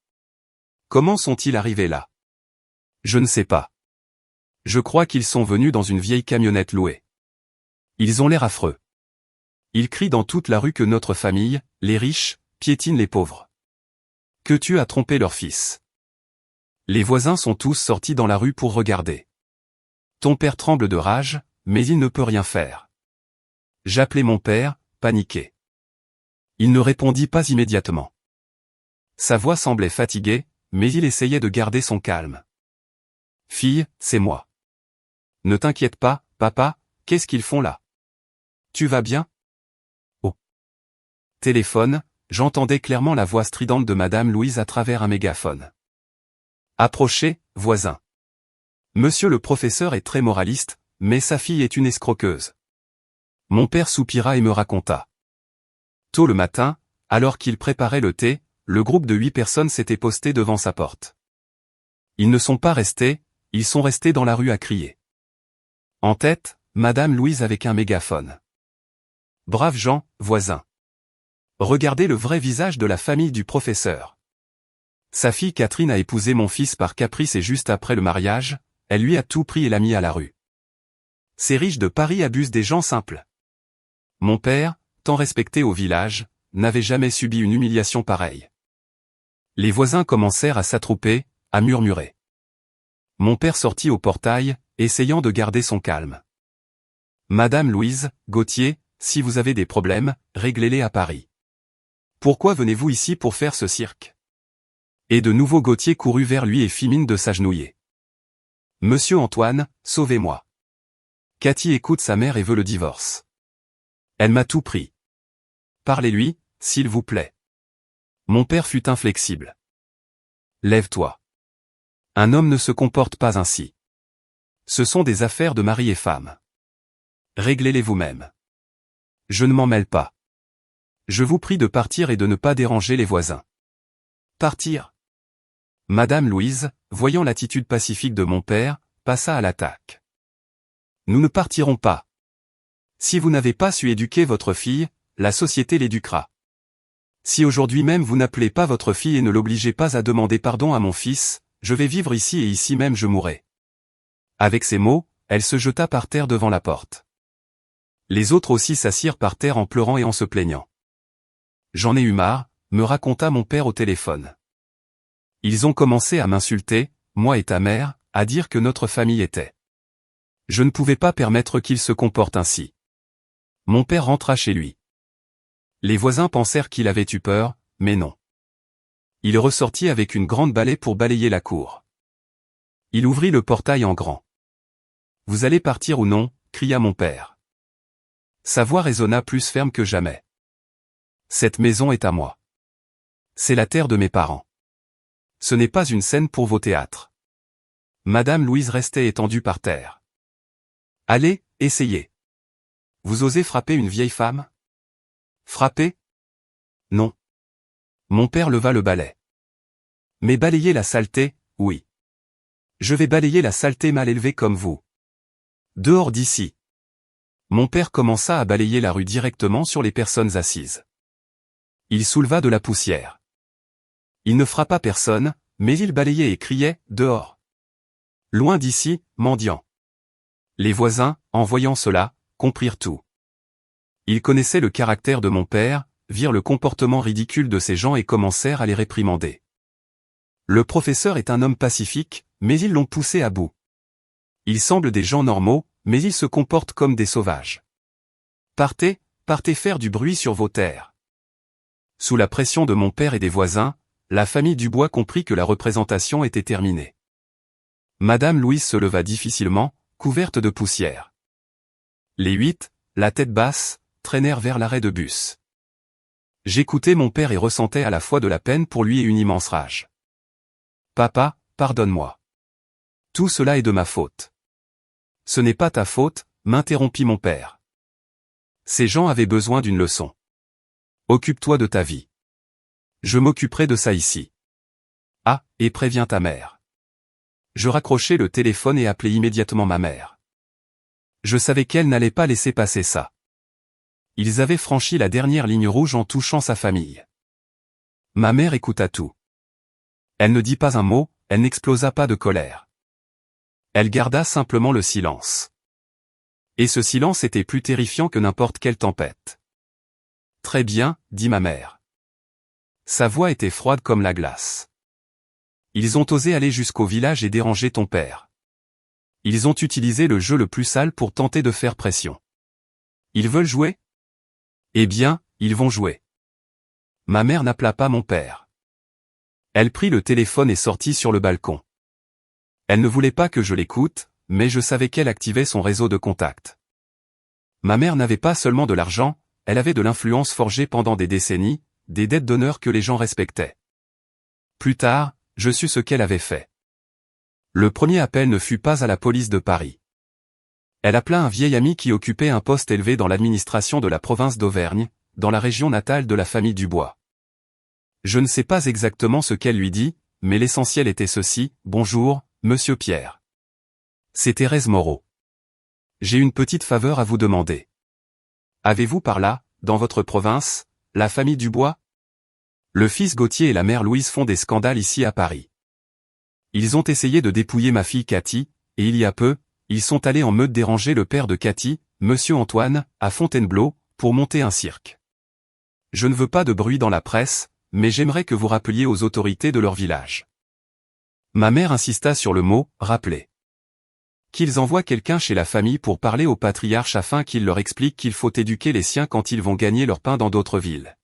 Comment sont-ils arrivés là? Je ne sais pas. Je crois qu'ils sont venus dans une vieille camionnette louée. Ils ont l'air affreux. Ils crient dans toute la rue que notre famille, les riches, piétine les pauvres. Que tu as trompé leur fils. Les voisins sont tous sortis dans la rue pour regarder. Ton père tremble de rage, mais il ne peut rien faire. J'appelai mon père, paniqué. Il ne répondit pas immédiatement. Sa voix semblait fatiguée, mais il essayait de garder son calme. Fille, c'est moi. Ne t'inquiète pas, papa, qu'est-ce qu'ils font là? Tu vas bien? Au téléphone, j'entendais clairement la voix stridente de Madame Louise à travers un mégaphone. Approchez, voisin. Monsieur le professeur est très moraliste, mais sa fille est une escroqueuse. Mon père soupira et me raconta. Tôt le matin, alors qu'il préparait le thé, le groupe de 8 personnes s'était posté devant sa porte. Ils ne sont pas restés, ils sont restés dans la rue à crier. En tête, Madame Louise avec un mégaphone. Braves gens, voisins. Regardez le vrai visage de la famille du professeur. Sa fille Catherine a épousé mon fils par caprice et juste après le mariage, elle lui a tout pris et l'a mis à la rue. Ces riches de Paris abusent des gens simples. Mon père, tant respecté au village, n'avait jamais subi une humiliation pareille. Les voisins commencèrent à s'attrouper, à murmurer. Mon père sortit au portail, essayant de garder son calme. Madame Louise, Gauthier, si vous avez des problèmes, réglez-les à Paris. Pourquoi venez-vous ici pour faire ce cirque? Et de nouveau Gauthier courut vers lui et fit mine de s'agenouiller. Monsieur Antoine, sauvez-moi. Cathy écoute sa mère et veut le divorce. Elle m'a tout pris. Parlez-lui, s'il vous plaît. Mon père fut inflexible. Lève-toi. Un homme ne se comporte pas ainsi. Ce sont des affaires de mari et femme. Réglez-les vous-même. Je ne m'en mêle pas. Je vous prie de partir et de ne pas déranger les voisins. Partir? Madame Louise, voyant l'attitude pacifique de mon père, passa à l'attaque. Nous ne partirons pas. Si vous n'avez pas su éduquer votre fille, la société l'éduquera. Si aujourd'hui même vous n'appelez pas votre fille et ne l'obligez pas à demander pardon à mon fils, je vais vivre ici et ici même je mourrai. Avec ces mots, elle se jeta par terre devant la porte. Les autres aussi s'assirent par terre en pleurant et en se plaignant. J'en ai eu marre, me raconta mon père au téléphone. Ils ont commencé à m'insulter, moi et ta mère, à dire que notre famille était. Je ne pouvais pas permettre qu'ils se comportent ainsi. Mon père rentra chez lui. Les voisins pensèrent qu'il avait eu peur, mais non. Il ressortit avec une grande balai pour balayer la cour. Il ouvrit le portail en grand. « Vous allez partir ou non ?» cria mon père. Sa voix résonna plus ferme que jamais. « Cette maison est à moi. C'est la terre de mes parents. Ce n'est pas une scène pour vos théâtres. » Madame Louise restait étendue par terre. « Allez, essayez. Vous osez frapper une vieille femme? Frapper? Non. » Mon père leva le balai. « Mais balayer la saleté, oui. Je vais balayer la saleté mal élevée comme vous. Dehors d'ici. » Mon père commença à balayer la rue directement sur les personnes assises. Il souleva de la poussière. Il ne frappa personne, mais il balayait et criait « Dehors !» Loin d'ici, mendiant. Les voisins, en voyant cela, comprirent tout. Ils connaissaient le caractère de mon père, virent le comportement ridicule de ces gens et commencèrent à les réprimander. Le professeur est un homme pacifique, mais ils l'ont poussé à bout. Ils semblent des gens normaux, mais ils se comportent comme des sauvages. Partez, partez faire du bruit sur vos terres. Sous la pression de mon père et des voisins, la famille Dubois comprit que la représentation était terminée. Madame Louise se leva difficilement, couverte de poussière. Les 8, la tête basse, traînèrent vers l'arrêt de bus. J'écoutais mon père et ressentais à la fois de la peine pour lui et une immense rage. « Papa, pardonne-moi. Tout cela est de ma faute. » « Ce n'est pas ta faute, » m'interrompit mon père. Ces gens avaient besoin d'une leçon. Occupe-toi de ta vie. Je m'occuperai de ça ici. Ah, et préviens ta mère. Je raccrochai le téléphone et appelai immédiatement ma mère. Je savais qu'elle n'allait pas laisser passer ça. Ils avaient franchi la dernière ligne rouge en touchant sa famille. Ma mère écouta tout. Elle ne dit pas un mot, elle n'explosa pas de colère. Elle garda simplement le silence. Et ce silence était plus terrifiant que n'importe quelle tempête. « Très bien, » dit ma mère. Sa voix était froide comme la glace. Ils ont osé aller jusqu'au village et déranger ton père. Ils ont utilisé le jeu le plus sale pour tenter de faire pression. Ils veulent jouer? Eh bien, ils vont jouer. Ma mère n'appela pas mon père. Elle prit le téléphone et sortit sur le balcon. Elle ne voulait pas que je l'écoute, mais je savais qu'elle activait son réseau de contacts. Ma mère n'avait pas seulement de l'argent, elle avait de l'influence forgée pendant des décennies, des dettes d'honneur que les gens respectaient. Plus tard, je sus ce qu'elle avait fait. Le premier appel ne fut pas à la police de Paris. Elle appela un vieil ami qui occupait un poste élevé dans l'administration de la province d'Auvergne, dans la région natale de la famille Dubois. Je ne sais pas exactement ce qu'elle lui dit, mais l'essentiel était ceci: « Bonjour, Monsieur Pierre. C'est Thérèse Moreau. J'ai une petite faveur à vous demander. Avez-vous par là, dans votre province, la famille Dubois? Le fils Gauthier et la mère Louise font des scandales ici à Paris. Ils ont essayé de dépouiller ma fille Cathy, et il y a peu, ils sont allés en meute déranger le père de Cathy, Monsieur Antoine, à Fontainebleau, pour monter un cirque. Je ne veux pas de bruit dans la presse, mais j'aimerais que vous rappeliez aux autorités de leur village. » Ma mère insista sur le mot « rappeler ». Qu'ils envoient quelqu'un chez la famille pour parler au patriarche afin qu'il leur explique qu'il faut éduquer les siens quand ils vont gagner leur pain dans d'autres villes.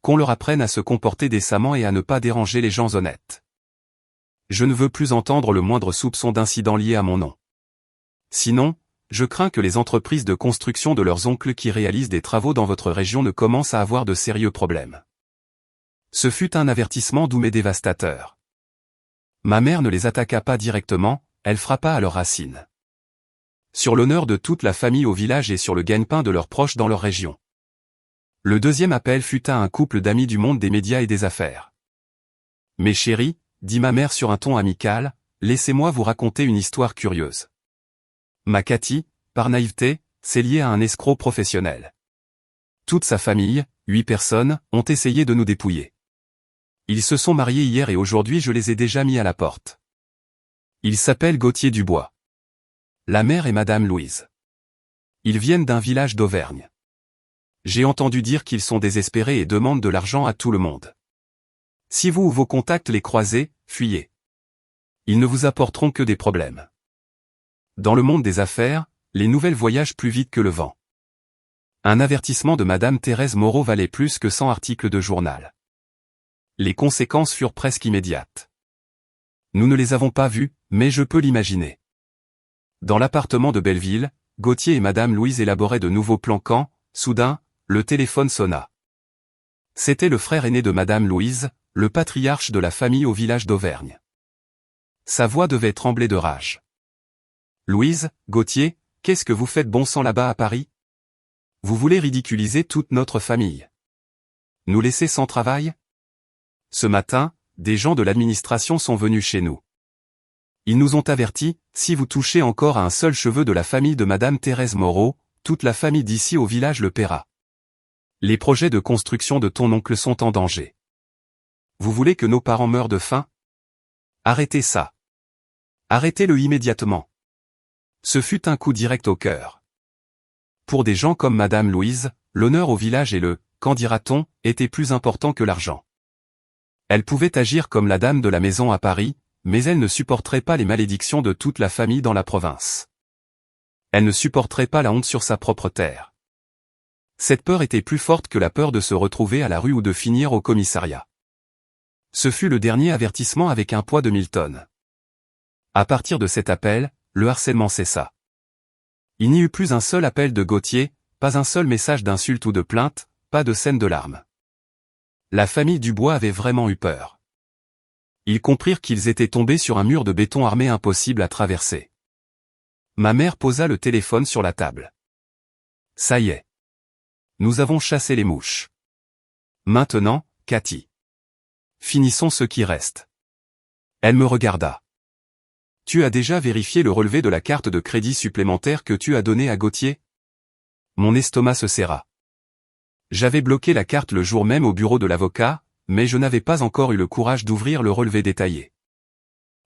qu'on leur apprenne à se comporter décemment et à ne pas déranger les gens honnêtes. Je ne veux plus entendre le moindre soupçon d'incident lié à mon nom. Sinon, je crains que les entreprises de construction de leurs oncles qui réalisent des travaux dans votre région ne commencent à avoir de sérieux problèmes. Ce fut un avertissement doux mais dévastateur. Ma mère ne les attaqua pas directement, elle frappa à leurs racines. Sur l'honneur de toute la famille au village et sur le gagne-pain de leurs proches dans leur région. Le deuxième appel fut à un couple d'amis du monde des médias et des affaires. « Mes chéris, dit ma mère sur un ton amical, laissez-moi vous raconter une histoire curieuse. Ma Cathy, par naïveté, c'est lié à un escroc professionnel. Toute sa famille, 8 personnes, ont essayé de nous dépouiller. Ils se sont mariés hier et aujourd'hui je les ai déjà mis à la porte. Ils s'appellent Gauthier Dubois. La mère est Madame Louise. Ils viennent d'un village d'Auvergne. J'ai entendu dire qu'ils sont désespérés et demandent de l'argent à tout le monde. Si vous ou vos contacts les croisez, fuyez. Ils ne vous apporteront que des problèmes. Dans le monde des affaires, les nouvelles voyagent plus vite que le vent. Un avertissement de Madame Thérèse Moreau valait plus que 100 articles de journal. Les conséquences furent presque immédiates. Nous ne les avons pas vus, mais je peux l'imaginer. Dans l'appartement de Belleville, Gauthier et Madame Louise élaboraient de nouveaux plans quand, soudain, le téléphone sonna. C'était le frère aîné de Madame Louise, le patriarche de la famille au village d'Auvergne. Sa voix devait trembler de rage. « Louise, Gauthier, qu'est-ce que vous faites bon sang là-bas à Paris? Vous voulez ridiculiser toute notre famille? Nous laisser sans travail? Ce matin, des gens de l'administration sont venus chez nous. Ils nous ont avertis, si vous touchez encore à un seul cheveu de la famille de Madame Thérèse Moreau, toute la famille d'ici au village le paiera. Les projets de construction de ton oncle sont en danger. Vous voulez que nos parents meurent de faim? Arrêtez ça. Arrêtez-le immédiatement. » Ce fut un coup direct au cœur. Pour des gens comme Madame Louise, l'honneur au village et le « qu'en dira-t-on » était plus important que l'argent. Elle pouvait agir comme la dame de la maison à Paris, mais elle ne supporterait pas les malédictions de toute la famille dans la province. Elle ne supporterait pas la honte sur sa propre terre. Cette peur était plus forte que la peur de se retrouver à la rue ou de finir au commissariat. Ce fut le dernier avertissement avec un poids de 1000 tonnes. À partir de cet appel, le harcèlement cessa. Il n'y eut plus un seul appel de Gauthier, pas un seul message d'insulte ou de plainte, pas de scène de larmes. La famille Dubois avait vraiment eu peur. Ils comprirent qu'ils étaient tombés sur un mur de béton armé impossible à traverser. Ma mère posa le téléphone sur la table. Ça y est. Nous avons chassé les mouches. Maintenant, Cathy. Finissons ce qui reste. Elle me regarda. Tu as déjà vérifié le relevé de la carte de crédit supplémentaire que tu as donnée à Gauthier? Mon estomac se serra. J'avais bloqué la carte le jour même au bureau de l'avocat, mais je n'avais pas encore eu le courage d'ouvrir le relevé détaillé.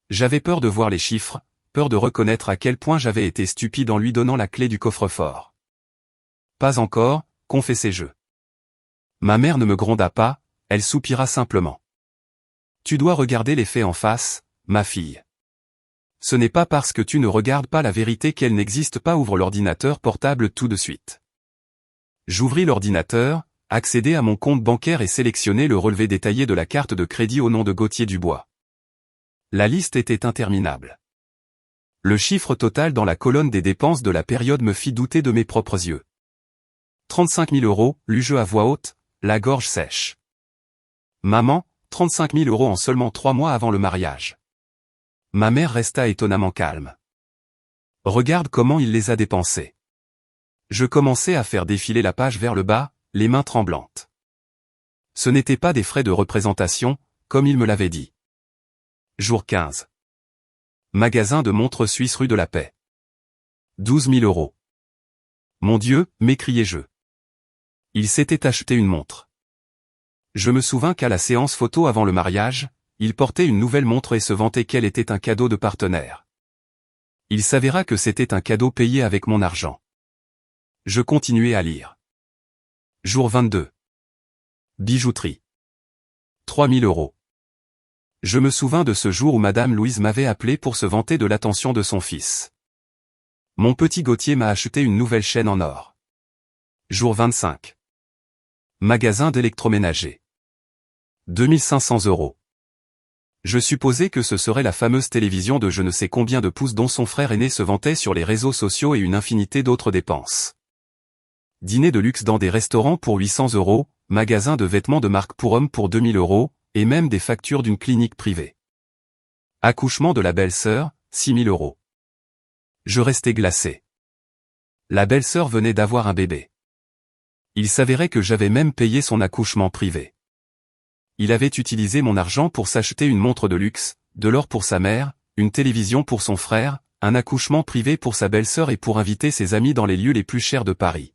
J'avais peur de voir les chiffres, peur de reconnaître à quel point j'avais été stupide en lui donnant la clé du coffre-fort. Pas encore, confessai-je. Ma mère ne me gronda pas, elle soupira simplement. Tu dois regarder les faits en face, ma fille. Ce n'est pas parce que tu ne regardes pas la vérité qu'elle n'existe pas. Ouvre l'ordinateur portable tout de suite. J'ouvris l'ordinateur, accédai à mon compte bancaire et sélectionnai le relevé détaillé de la carte de crédit au nom de Gauthier Dubois. La liste était interminable. Le chiffre total dans la colonne des dépenses de la période me fit douter de mes propres yeux. 35 000 €, lus-je à voix haute, la gorge sèche. Maman, 35 000 € en seulement 3 mois avant le mariage. Ma mère resta étonnamment calme. Regarde comment il les a dépensés. Je commençai à faire défiler la page vers le bas, les mains tremblantes. Ce n'étaient pas des frais de représentation, comme il me l'avait dit. Jour 15. Magasin de montres suisse rue de la Paix. 12 000 €. Mon Dieu, m'écriai-je. Il s'était acheté une montre. Je me souvins qu'à la séance photo avant le mariage, il portait une nouvelle montre et se vantait qu'elle était un cadeau de partenaire. Il s'avéra que c'était un cadeau payé avec mon argent. Je continuai à lire. Jour 22. Bijouterie. 3 000 €. Je me souvins de ce jour où Madame Louise m'avait appelé pour se vanter de l'attention de son fils. Mon petit Gauthier m'a acheté une nouvelle chaîne en or. Jour 25. Magasin d'électroménager. 2500 €. Je supposais que ce serait la fameuse télévision de je ne sais combien de pouces dont son frère aîné se vantait sur les réseaux sociaux et une infinité d'autres dépenses. Dîner de luxe dans des restaurants pour 800 €, magasin de vêtements de marque pour hommes pour 2000 €, et même des factures d'une clinique privée. Accouchement de la belle-sœur, 6000 €. Je restais glacé. La belle-sœur venait d'avoir un bébé. Il s'avérait que j'avais même payé son accouchement privé. Il avait utilisé mon argent pour s'acheter une montre de luxe, de l'or pour sa mère, une télévision pour son frère, un accouchement privé pour sa belle-sœur et pour inviter ses amis dans les lieux les plus chers de Paris.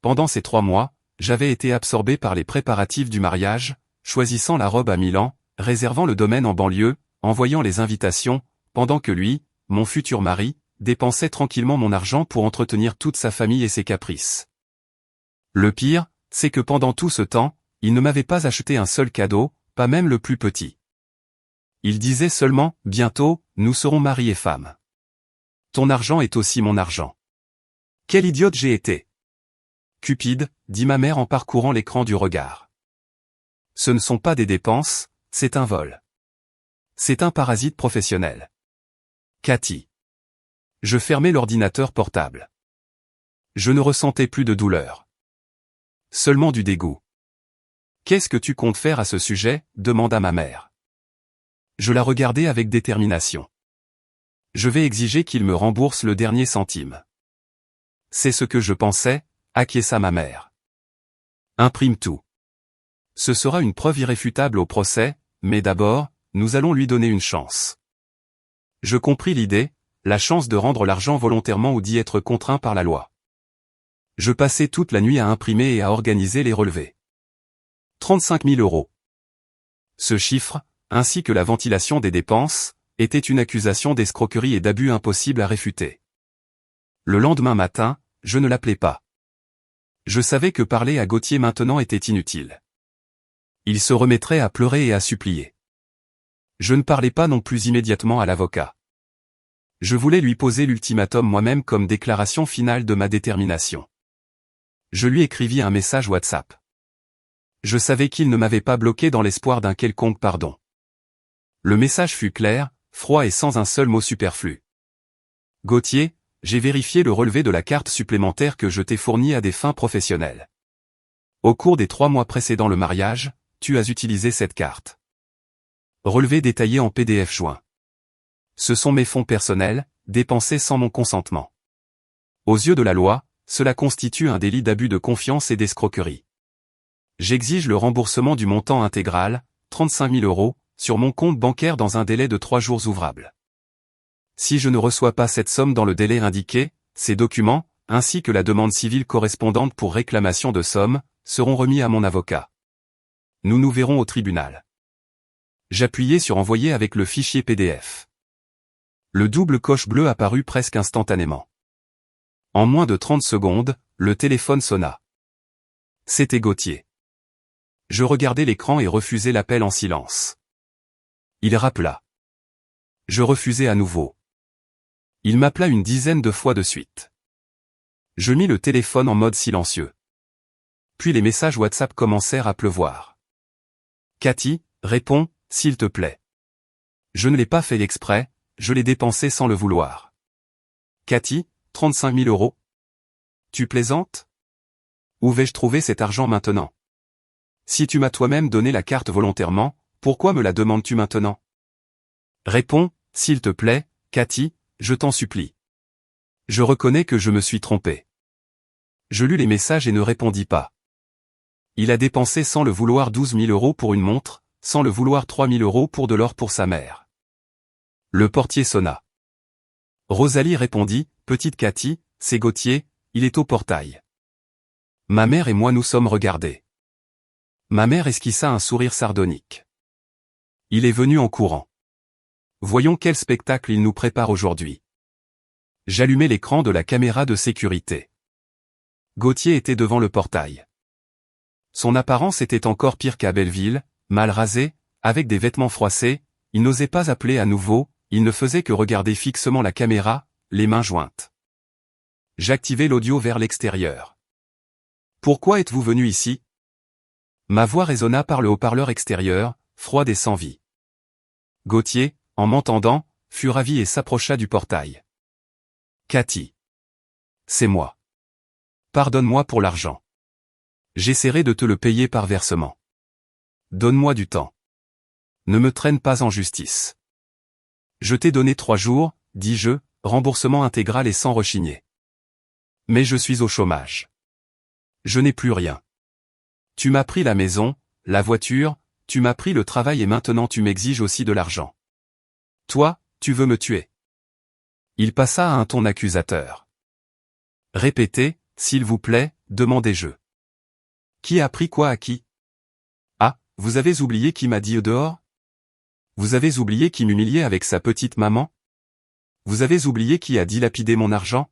Pendant ces 3 mois, j'avais été absorbé par les préparatifs du mariage, choisissant la robe à Milan, réservant le domaine en banlieue, envoyant les invitations, pendant que lui, mon futur mari, dépensait tranquillement mon argent pour entretenir toute sa famille et ses caprices. Le pire, c'est que pendant tout ce temps, il ne m'avait pas acheté un seul cadeau, pas même le plus petit. Il disait seulement, « Bientôt, nous serons mari et femme. Ton argent est aussi mon argent. » Quel idiote j'ai été! Cupide, dit ma mère en parcourant l'écran du regard. Ce ne sont pas des dépenses, c'est un vol. C'est un parasite professionnel. Cathy. Je fermais l'ordinateur portable. Je ne ressentais plus de douleur. Seulement du dégoût. Qu'est-ce que tu comptes faire à ce sujet? Demanda ma mère. Je la regardais avec détermination. Je vais exiger qu'il me rembourse le dernier centime. C'est ce que je pensais, acquiesça ma mère. Imprime tout. Ce sera une preuve irréfutable au procès, mais d'abord, nous allons lui donner une chance. Je compris l'idée, la chance de rendre l'argent volontairement ou d'y être contraint par la loi. Je passais toute la nuit à imprimer et à organiser les relevés. 35 000 €. Ce chiffre, ainsi que la ventilation des dépenses, était une accusation d'escroquerie et d'abus impossible à réfuter. Le lendemain matin, je ne l'appelais pas. Je savais que parler à Gauthier maintenant était inutile. Il se remettrait à pleurer et à supplier. Je ne parlais pas non plus immédiatement à l'avocat. Je voulais lui poser l'ultimatum moi-même comme déclaration finale de ma détermination. Je lui écrivis un message WhatsApp. Je savais qu'il ne m'avait pas bloqué dans l'espoir d'un quelconque pardon. Le message fut clair, froid et sans un seul mot superflu. Gauthier, j'ai vérifié le relevé de la carte supplémentaire que je t'ai fournie à des fins professionnelles. Au cours des 3 mois précédant le mariage, tu as utilisé cette carte. Relevé détaillé en PDF joint. Ce sont mes fonds personnels, dépensés sans mon consentement. Aux yeux de la loi, cela constitue un délit d'abus de confiance et d'escroquerie. J'exige le remboursement du montant intégral, 35 000 €, sur mon compte bancaire dans un délai de 3 jours ouvrables. Si je ne reçois pas cette somme dans le délai indiqué, ces documents, ainsi que la demande civile correspondante pour réclamation de somme, seront remis à mon avocat. Nous nous verrons au tribunal. J'appuyai sur envoyer avec le fichier PDF. Le double coche bleu apparut presque instantanément. En moins de 30 secondes, le téléphone sonna. C'était Gauthier. Je regardai l'écran et refusai l'appel en silence. Il rappela. Je refusai à nouveau. Il m'appela une dizaine de fois de suite. Je mis le téléphone en mode silencieux. Puis les messages WhatsApp commencèrent à pleuvoir. Cathy, réponds, s'il te plaît. Je ne l'ai pas fait exprès, je l'ai dépensé sans le vouloir. Cathy, 35 000 €. Tu plaisantes? Où vais-je trouver cet argent maintenant? Si tu m'as toi-même donné la carte volontairement, pourquoi me la demandes-tu maintenant? Réponds, s'il te plaît, Cathy, je t'en supplie. Je reconnais que je me suis trompé. Je lus les messages et ne répondis pas. Il a dépensé sans le vouloir 12 000 € pour une montre, sans le vouloir 3 000 € pour de l'or pour sa mère. Le portier sonna. Rosalie répondit, petite Cathy, c'est Gauthier, il est au portail. Ma mère et moi nous sommes regardés. Ma mère esquissa un sourire sardonique. Il est venu en courant. Voyons quel spectacle il nous prépare aujourd'hui. J'allumai l'écran de la caméra de sécurité. Gauthier était devant le portail. Son apparence était encore pire qu'à Belleville, mal rasé, avec des vêtements froissés, il n'osait pas appeler à nouveau, il ne faisait que regarder fixement la caméra, les mains jointes. J'activai l'audio vers l'extérieur. Pourquoi êtes-vous venu ici? Ma voix résonna par le haut-parleur extérieur, froide et sans vie. Gauthier, en m'entendant, fut ravi et s'approcha du portail. Cathy. C'est moi. Pardonne-moi pour l'argent. J'essaierai de te le payer par versement. Donne-moi du temps. Ne me traîne pas en justice. Je t'ai donné 3 jours, dis-je, remboursement intégral et sans rechigner. Mais je suis au chômage. Je n'ai plus rien. Tu m'as pris la maison, la voiture, tu m'as pris le travail et maintenant tu m'exiges aussi de l'argent. Toi, tu veux me tuer. Il passa à un ton accusateur. Répétez, s'il vous plaît, demandai-je. Qui a pris quoi à qui? Ah, vous avez oublié qui m'a dit dehors? Vous avez oublié qui m'humiliait avec sa petite maman? Vous avez oublié qui a dilapidé mon argent?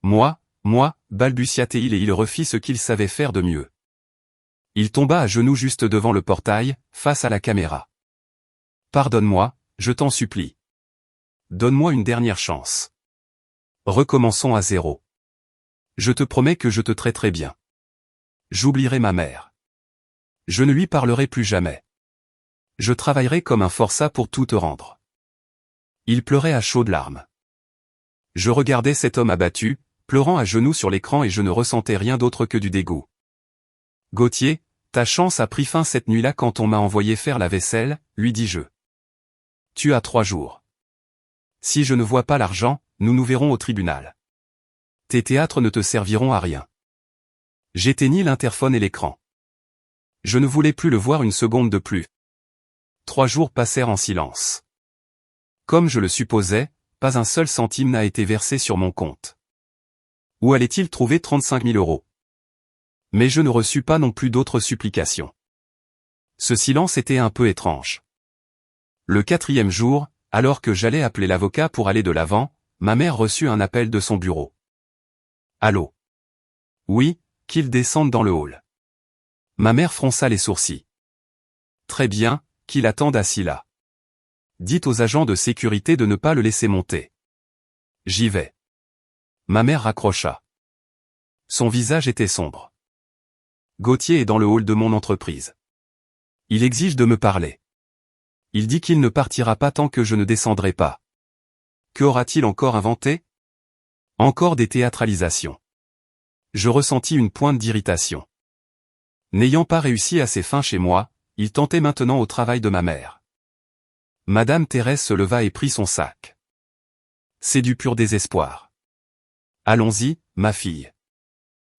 Moi, balbutia-t-il et il refit ce qu'il savait faire de mieux. Il tomba à genoux juste devant le portail, face à la caméra. Pardonne-moi, je t'en supplie. Donne-moi une dernière chance. Recommençons à zéro. Je te promets que je te traiterai bien. J'oublierai ma mère. Je ne lui parlerai plus jamais. Je travaillerai comme un forçat pour tout te rendre. Il pleurait à chaudes larmes. Je regardais cet homme abattu, pleurant à genoux sur l'écran et je ne ressentais rien d'autre que du dégoût. Gauthier, ta chance a pris fin cette nuit-là quand on m'a envoyé faire la vaisselle, lui dis-je. Tu as 3 jours. Si je ne vois pas l'argent, nous nous verrons au tribunal. Tes théâtres ne te serviront à rien. J'éteignis l'interphone et l'écran. Je ne voulais plus le voir une seconde de plus. 3 jours passèrent en silence. Comme je le supposais, pas un seul centime n'a été versé sur mon compte. Où allait-il trouver 35 000 €? Mais je ne reçus pas non plus d'autres supplications. Ce silence était un peu étrange. Le 4e jour, alors que j'allais appeler l'avocat pour aller de l'avant, ma mère reçut un appel de son bureau. Allô? Oui, qu'il descende dans le hall. Ma mère fronça les sourcils. Très bien, qu'il attende assis là. Dites aux agents de sécurité de ne pas le laisser monter. J'y vais. Ma mère raccrocha. Son visage était sombre. Gauthier est dans le hall de mon entreprise. Il exige de me parler. Il dit qu'il ne partira pas tant que je ne descendrai pas. Que aura-t-il encore inventé? Encore des théâtralisations. Je ressentis une pointe d'irritation. N'ayant pas réussi à ses fins chez moi, il tentait maintenant au travail de ma mère. Madame Thérèse se leva et prit son sac. C'est du pur désespoir. Allons-y, ma fille.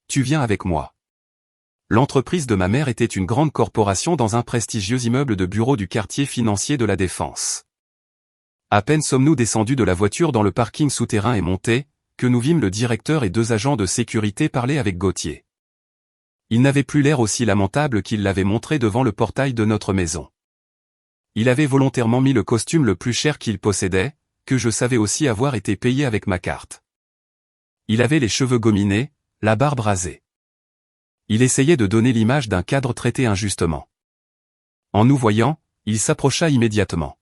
Tu viens avec moi. L'entreprise de ma mère était une grande corporation dans un prestigieux immeuble de bureaux du quartier financier de la Défense. À peine sommes-nous descendus de la voiture dans le parking souterrain et montés, que nous vîmes le directeur et 2 agents de sécurité parler avec Gauthier. Il n'avait plus l'air aussi lamentable qu'il l'avait montré devant le portail de notre maison. Il avait volontairement mis le costume le plus cher qu'il possédait, que je savais aussi avoir été payé avec ma carte. Il avait les cheveux gominés, la barbe rasée. Il essayait de donner l'image d'un cadre traité injustement. En nous voyant, il s'approcha immédiatement.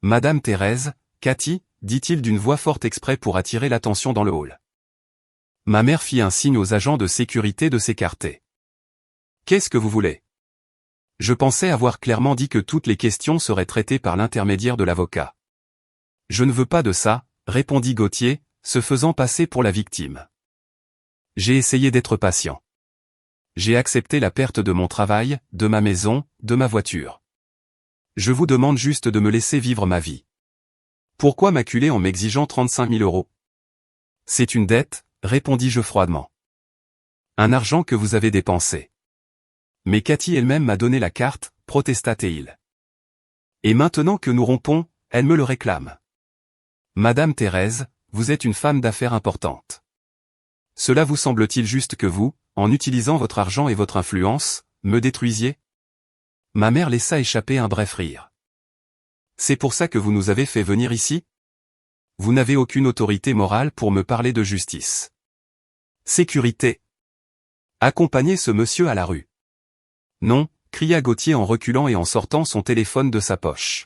Madame Thérèse, Cathy, dit-il d'une voix forte exprès pour attirer l'attention dans le hall. Ma mère fit un signe aux agents de sécurité de s'écarter. Qu'est-ce que vous voulez? Je pensais avoir clairement dit que toutes les questions seraient traitées par l'intermédiaire de l'avocat. Je ne veux pas de ça, répondit Gauthier, se faisant passer pour la victime. J'ai essayé d'être patient. J'ai accepté la perte de mon travail, de ma maison, de ma voiture. Je vous demande juste de me laisser vivre ma vie. Pourquoi m'acculer en m'exigeant 35 000 €? C'est une dette, répondis-je froidement. Un argent que vous avez dépensé. Mais Cathy elle-même m'a donné la carte, protesta-t-il. Et maintenant que nous rompons, elle me le réclame. Madame Thérèse, vous êtes une femme d'affaires importante. Cela vous semble-t-il juste que vous, en utilisant votre argent et votre influence, me détruisiez? Ma mère laissa échapper un bref rire. C'est pour ça que vous nous avez fait venir ici? Vous n'avez aucune autorité morale pour me parler de justice. Sécurité. Accompagnez ce monsieur à la rue. Non, cria Gauthier en reculant et en sortant son téléphone de sa poche.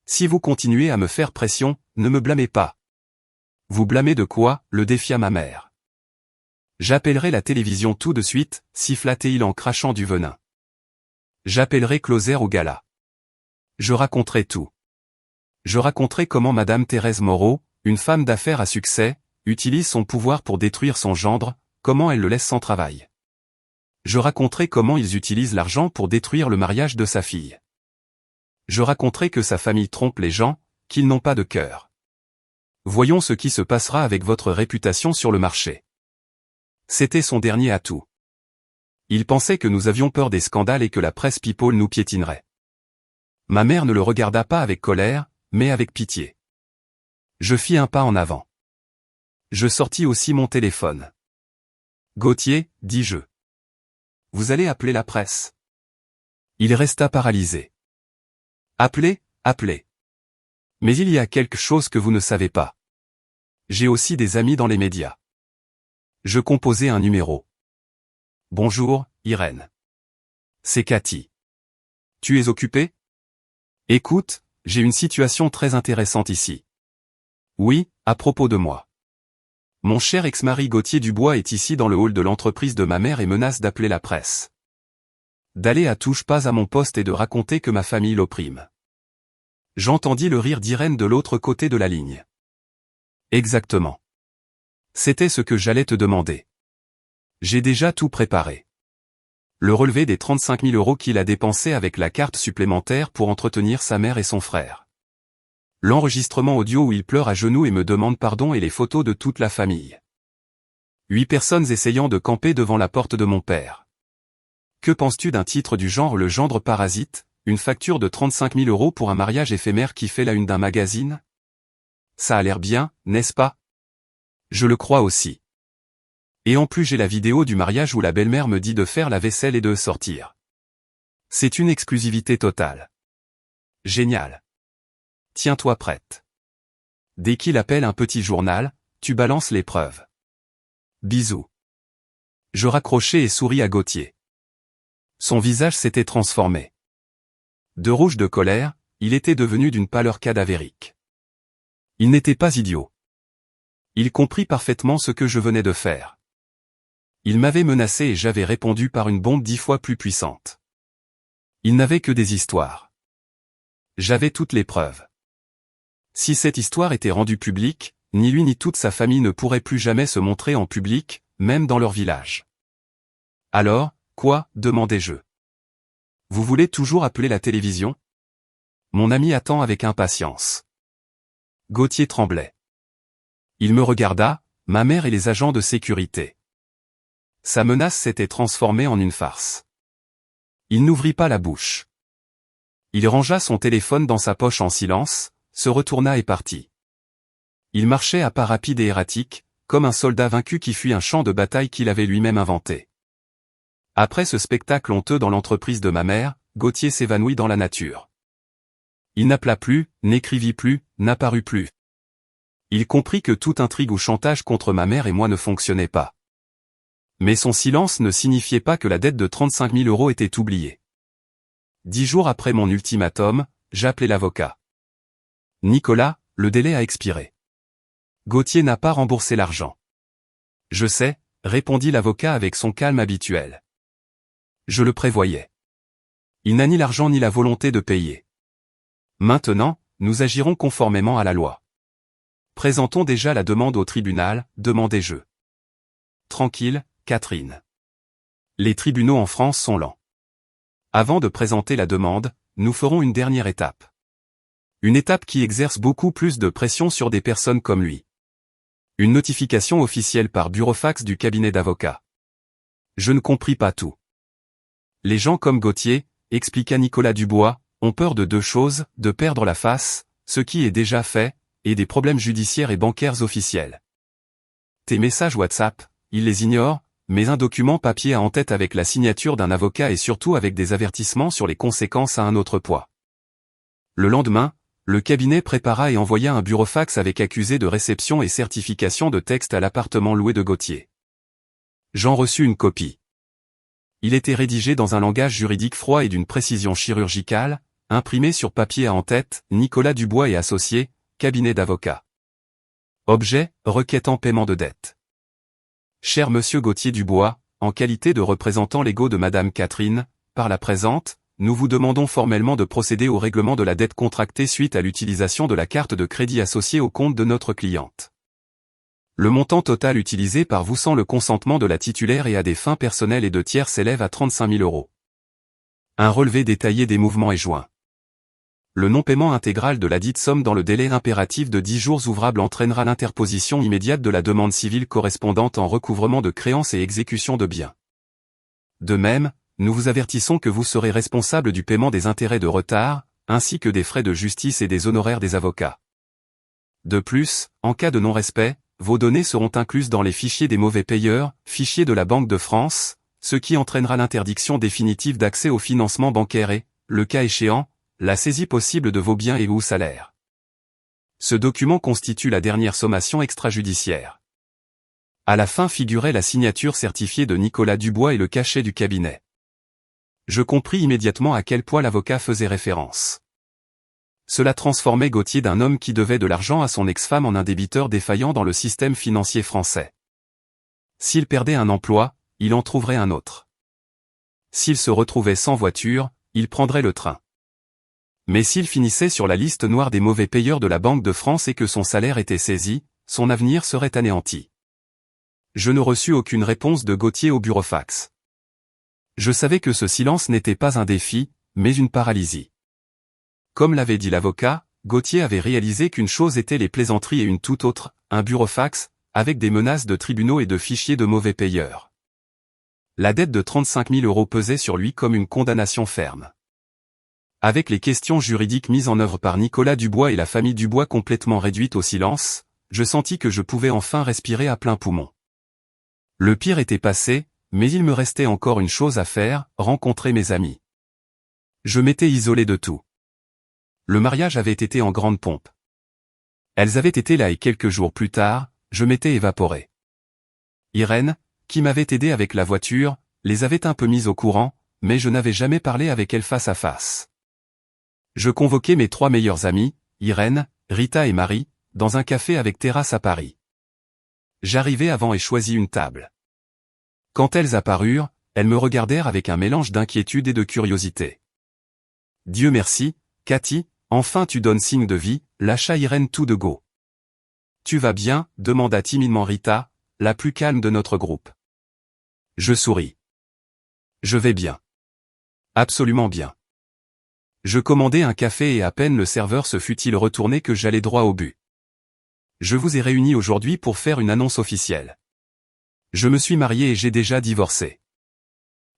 Si vous continuez à me faire pression, ne me blâmez pas. Vous blâmez de quoi? Le défia ma mère. J'appellerai la télévision tout de suite, siffla-t-il en crachant du venin. J'appellerai Closer au gala. Je raconterai tout. Je raconterai comment Madame Thérèse Moreau, une femme d'affaires à succès, utilise son pouvoir pour détruire son gendre, comment elle le laisse sans travail. Je raconterai comment ils utilisent l'argent pour détruire le mariage de sa fille. Je raconterai que sa famille trompe les gens, qu'ils n'ont pas de cœur. Voyons ce qui se passera avec votre réputation sur le marché. C'était son dernier atout. Il pensait que nous avions peur des scandales et que la presse people nous piétinerait. Ma mère ne le regarda pas avec colère, mais avec pitié. Je fis un pas en avant. Je sortis aussi mon téléphone. Gauthier, dis-je. Vous allez appeler la presse. Il resta paralysé. Appelez, appelez. Mais il y a quelque chose que vous ne savez pas. J'ai aussi des amis dans les médias. Je composai un numéro. Bonjour, Irène. C'est Cathy. Tu es occupée? Écoute, j'ai une situation très intéressante ici. Oui, à propos de moi. Mon cher ex-mari Gauthier Dubois est ici dans le hall de l'entreprise de ma mère et menace d'appeler la presse. D'aller à touche pas à mon poste et de raconter que ma famille l'opprime. J'entendis le rire d'Irène de l'autre côté de la ligne. Exactement. C'était ce que j'allais te demander. J'ai déjà tout préparé. Le relevé des 35 000 € qu'il a dépensé avec la carte supplémentaire pour entretenir sa mère et son frère. L'enregistrement audio où il pleure à genoux et me demande pardon et les photos de toute la famille. 8 personnes essayant de camper devant la porte de mon père. Que penses-tu d'un titre du genre Le gendre parasite, une facture de 35 000 € pour un mariage éphémère qui fait la une d'un magazine? Ça a l'air bien, n'est-ce pas? Je le crois aussi. Et en plus j'ai la vidéo du mariage où la belle-mère me dit de faire la vaisselle et de sortir. C'est une exclusivité totale. Génial. Tiens-toi prête. Dès qu'il appelle un petit journal, tu balances les preuves. Bisous. Je raccrochai et souris à Gauthier. Son visage s'était transformé. De rouge de colère, il était devenu d'une pâleur cadavérique. Il n'était pas idiot. Il comprit parfaitement ce que je venais de faire. Il m'avait menacé et j'avais répondu par une bombe 10 fois plus puissante. Il n'avait que des histoires. J'avais toutes les preuves. Si cette histoire était rendue publique, ni lui ni toute sa famille ne pourraient plus jamais se montrer en public, même dans leur village. Alors, quoi, demandai-je. Vous voulez toujours appeler la télévision? Mon ami attend avec impatience. Gauthier tremblait. Il me regarda, ma mère et les agents de sécurité. Sa menace s'était transformée en une farce. Il n'ouvrit pas la bouche. Il rangea son téléphone dans sa poche en silence, se retourna et partit. Il marchait à pas rapides et erratiques, comme un soldat vaincu qui fuit un champ de bataille qu'il avait lui-même inventé. Après ce spectacle honteux dans l'entreprise de ma mère, Gauthier s'évanouit dans la nature. Il n'appela plus, n'écrivit plus, n'apparut plus. Il comprit que toute intrigue ou chantage contre ma mère et moi ne fonctionnait pas. Mais son silence ne signifiait pas que la dette de 35 000 € était oubliée. 10 jours après mon ultimatum, j'appelai l'avocat. Nicolas, le délai a expiré. Gauthier n'a pas remboursé l'argent. Je sais, répondit l'avocat avec son calme habituel. Je le prévoyais. Il n'a ni l'argent ni la volonté de payer. Maintenant, nous agirons conformément à la loi. Présentons déjà la demande au tribunal, demandai-je. Tranquille, Catherine. Les tribunaux en France sont lents. Avant de présenter la demande, nous ferons une dernière étape. Une étape qui exerce beaucoup plus de pression sur des personnes comme lui. Une notification officielle par burofax du cabinet d'avocats. Je ne compris pas tout. Les gens comme Gauthier, expliqua Nicolas Dubois, ont peur de deux choses, de perdre la face, ce qui est déjà fait, et des problèmes judiciaires et bancaires officiels. Tes messages WhatsApp, ils les ignorent, mais un document papier à en-tête avec la signature d'un avocat et surtout avec des avertissements sur les conséquences a un autre poids. Le lendemain, le cabinet prépara et envoya un burofax avec accusé de réception et certification de texte à l'appartement loué de Gauthier. J'en reçus une copie. Il était rédigé dans un langage juridique froid et d'une précision chirurgicale, imprimé sur papier à en-tête, Nicolas Dubois et associés, cabinet d'avocats. Objet, requête en paiement de dette. Cher Monsieur Gauthier-Dubois, en qualité de représentant légaux de Madame Catherine, par la présente, nous vous demandons formellement de procéder au règlement de la dette contractée suite à l'utilisation de la carte de crédit associée au compte de notre cliente. Le montant total utilisé par vous sans le consentement de la titulaire et à des fins personnelles et de tiers s'élève à 35 000 €. Un relevé détaillé des mouvements est joint. Le non-paiement intégral de la dite somme dans le délai impératif de 10 jours ouvrables entraînera l'interposition immédiate de la demande civile correspondante en recouvrement de créances et exécution de biens. De même, nous vous avertissons que vous serez responsable du paiement des intérêts de retard, ainsi que des frais de justice et des honoraires des avocats. De plus, en cas de non-respect, vos données seront incluses dans les fichiers des mauvais payeurs, fichiers de la Banque de France, ce qui entraînera l'interdiction définitive d'accès au financement bancaire et, le cas échéant, la saisie possible de vos biens et ou salaires. Ce document constitue la dernière sommation extrajudiciaire. À la fin figurait la signature certifiée de Nicolas Dubois et le cachet du cabinet. Je compris immédiatement à quel point l'avocat faisait référence. Cela transformait Gauthier d'un homme qui devait de l'argent à son ex-femme en un débiteur défaillant dans le système financier français. S'il perdait un emploi, il en trouverait un autre. S'il se retrouvait sans voiture, il prendrait le train. Mais s'il finissait sur la liste noire des mauvais payeurs de la Banque de France et que son salaire était saisi, son avenir serait anéanti. Je ne reçus aucune réponse de Gauthier au burofax. Je savais que ce silence n'était pas un défi, mais une paralysie. Comme l'avait dit l'avocat, Gauthier avait réalisé qu'une chose était les plaisanteries et une toute autre, un burofax, avec des menaces de tribunaux et de fichiers de mauvais payeurs. La dette de 35 000 € pesait sur lui comme une condamnation ferme. Avec les questions juridiques mises en œuvre par Nicolas Dubois et la famille Dubois complètement réduite au silence, je sentis que je pouvais enfin respirer à plein poumon. Le pire était passé, mais il me restait encore une chose à faire, rencontrer mes amis. Je m'étais isolé de tout. Le mariage avait été en grande pompe. Elles avaient été là et quelques jours plus tard, je m'étais évaporé. Irène, qui m'avait aidé avec la voiture, les avait un peu mises au courant, mais je n'avais jamais parlé avec elle face à face. Je convoquai mes 3 meilleures amies, Irène, Rita et Marie, dans un café avec terrasse à Paris. J'arrivai avant et choisis une table. Quand elles apparurent, elles me regardèrent avec un mélange d'inquiétude et de curiosité. Dieu merci, Cathy, enfin tu donnes signe de vie, lâcha Irène tout de go. Tu vas bien, demanda timidement Rita, la plus calme de notre groupe. Je souris. Je vais bien. Absolument bien. Je commandai un café et à peine le serveur se fut-il retourné que j'allai droit au but. Je vous ai réunis aujourd'hui pour faire une annonce officielle. Je me suis marié et j'ai déjà divorcé.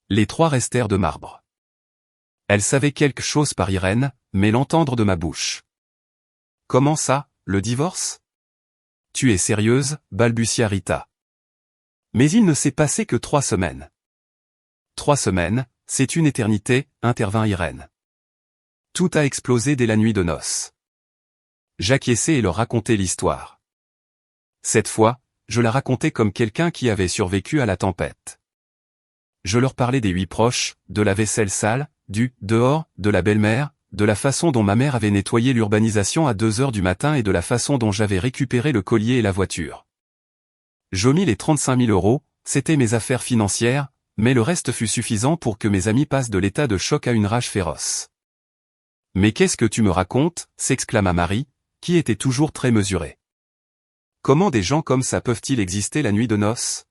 Les 3 restèrent de marbre. Elles savaient quelque chose par Irène, mais l'entendre de ma bouche. Comment ça, le divorce? Tu es sérieuse, balbutia Rita. Mais il ne s'est passé que 3 semaines. 3 semaines, c'est une éternité, intervint Irène. Tout a explosé dès la nuit de noces. J'acquiesçai et leur racontai l'histoire. Cette fois, je la racontai comme quelqu'un qui avait survécu à la tempête. Je leur parlais des 8 proches, de la vaisselle sale, du dehors, de la belle-mère, de la façon dont ma mère avait nettoyé l'urbanisation à 2 heures du matin et de la façon dont j'avais récupéré le collier et la voiture. J'omis les 35 000 €, c'était mes affaires financières, mais le reste fut suffisant pour que mes amis passent de l'état de choc à une rage féroce. Mais qu'est-ce que tu me racontes, s'exclama Marie, qui était toujours très mesurée. Comment des gens comme ça peuvent-ils exister la nuit de noces?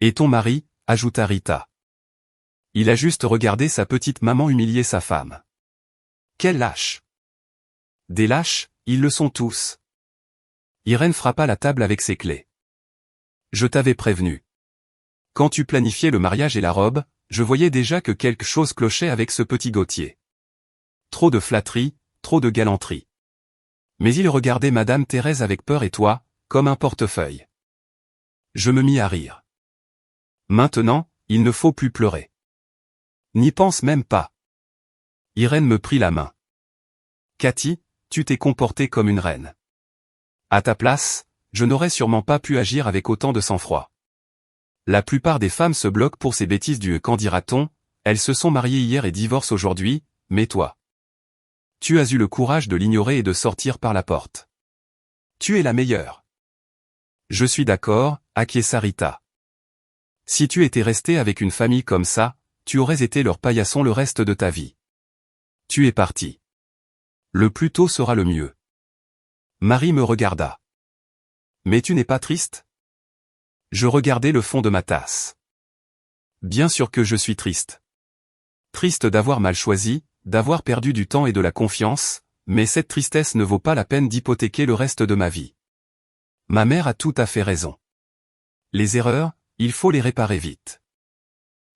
Et ton mari, ajouta Rita. Il a juste regardé sa petite maman humilier sa femme. Quel lâche! Des lâches, ils le sont tous. Irène frappa la table avec ses clés. Je t'avais prévenu. Quand tu planifiais le mariage et la robe, je voyais déjà que quelque chose clochait avec ce petit Gauthier. Trop de flatterie, trop de galanterie. Mais il regardait Madame Thérèse avec peur et toi, comme un portefeuille. Je me mis à rire. Maintenant, il ne faut plus pleurer. N'y pense même pas. Irène me prit la main. Cathy, tu t'es comportée comme une reine. À ta place, je n'aurais sûrement pas pu agir avec autant de sang-froid. La plupart des femmes se bloquent pour ces bêtises du qu'en dira-t-on, elles se sont mariées hier et divorcent aujourd'hui, mais toi. Tu as eu le courage de l'ignorer et de sortir par la porte. Tu es la meilleure. Je suis d'accord, acquiesça Rita. Si tu étais resté avec une famille comme ça, tu aurais été leur paillasson le reste de ta vie. Tu es parti. Le plus tôt sera le mieux. Marie me regarda. Mais tu n'es pas triste? Je regardai le fond de ma tasse. Bien sûr que je suis triste. Triste d'avoir mal choisi, d'avoir perdu du temps et de la confiance, mais cette tristesse ne vaut pas la peine d'hypothéquer le reste de ma vie. Ma mère a tout à fait raison. Les erreurs, il faut les réparer vite.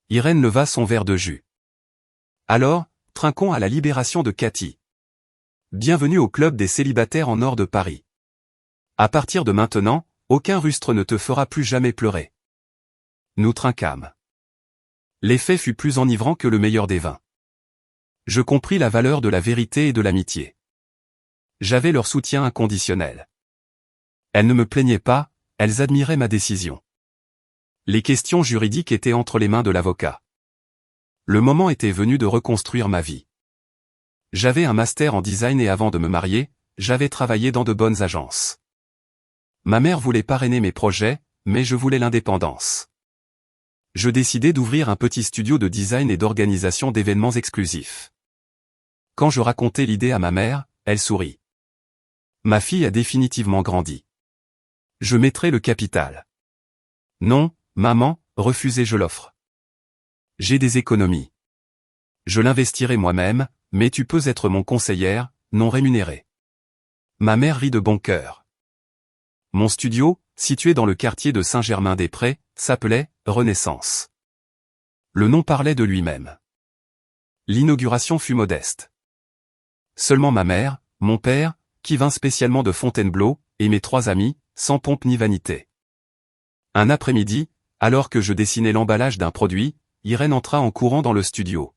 Irène leva son verre de jus. Alors, trinquons à la libération de Cathy. Bienvenue au club des célibataires en or de Paris. À partir de maintenant, aucun rustre ne te fera plus jamais pleurer. Nous trinquâmes. L'effet fut plus enivrant que le meilleur des vins. Je compris la valeur de la vérité et de l'amitié. J'avais leur soutien inconditionnel. Elles ne me plaignaient pas, elles admiraient ma décision. Les questions juridiques étaient entre les mains de l'avocat. Le moment était venu de reconstruire ma vie. J'avais un master en design et avant de me marier, j'avais travaillé dans de bonnes agences. Ma mère voulait parrainer mes projets, mais je voulais l'indépendance. Je décidai d'ouvrir un petit studio de design et d'organisation d'événements exclusifs. Quand je racontai l'idée à ma mère, elle sourit. Ma fille a définitivement grandi. Je mettrai le capital. Non, maman, refusai-je l'offre. J'ai des économies. Je l'investirai moi-même, mais tu peux être mon conseillère, non rémunérée. Ma mère rit de bon cœur. Mon studio, situé dans le quartier de Saint-Germain-des-Prés, s'appelait « Renaissance ». Le nom parlait de lui-même. L'inauguration fut modeste. Seulement ma mère, mon père, qui vint spécialement de Fontainebleau, et mes 3 amis, sans pompe ni vanité. Un après-midi, alors que je dessinais l'emballage d'un produit, Irène entra en courant dans le studio.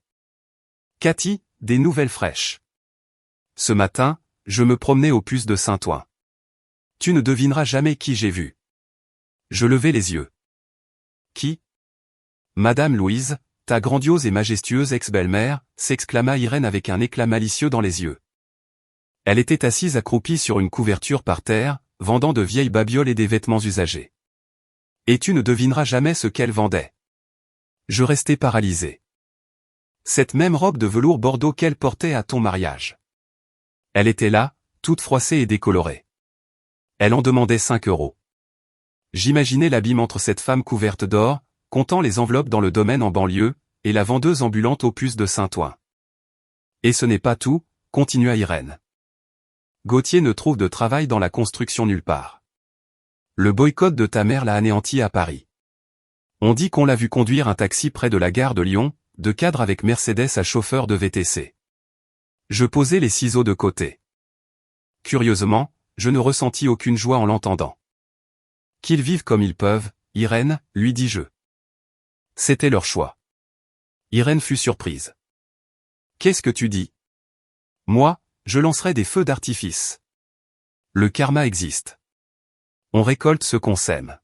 « Cathy, des nouvelles fraîches. » Ce matin, je me promenais au puce de Saint-Ouen. Tu ne devineras jamais qui j'ai vu. Je levai les yeux. Qui? Madame Louise, ta grandiose et majestueuse ex-belle-mère, s'exclama Irène avec un éclat malicieux dans les yeux. Elle était assise accroupie sur une couverture par terre, vendant de vieilles babioles et des vêtements usagés. Et tu ne devineras jamais ce qu'elle vendait. Je restai paralysé. Cette même robe de velours bordeaux qu'elle portait à ton mariage. Elle était là, toute froissée et décolorée. Elle en demandait 5 €. J'imaginais l'abîme entre cette femme couverte d'or, comptant les enveloppes dans le domaine en banlieue, et la vendeuse ambulante au puce de Saint-Ouen. Et ce n'est pas tout, continua Irène. Gauthier ne trouve de travail dans la construction nulle part. Le boycott de ta mère l'a anéanti à Paris. On dit qu'on l'a vu conduire un taxi près de la gare de Lyon, de cadre avec Mercedes à chauffeur de VTC. Je posai les ciseaux de côté. Curieusement, je ne ressentis aucune joie en l'entendant. Qu'ils vivent comme ils peuvent, Irène, lui dis-je. C'était leur choix. Irène fut surprise. Qu'est-ce que tu dis? Moi, je lancerai des feux d'artifice. Le karma existe. On récolte ce qu'on sème.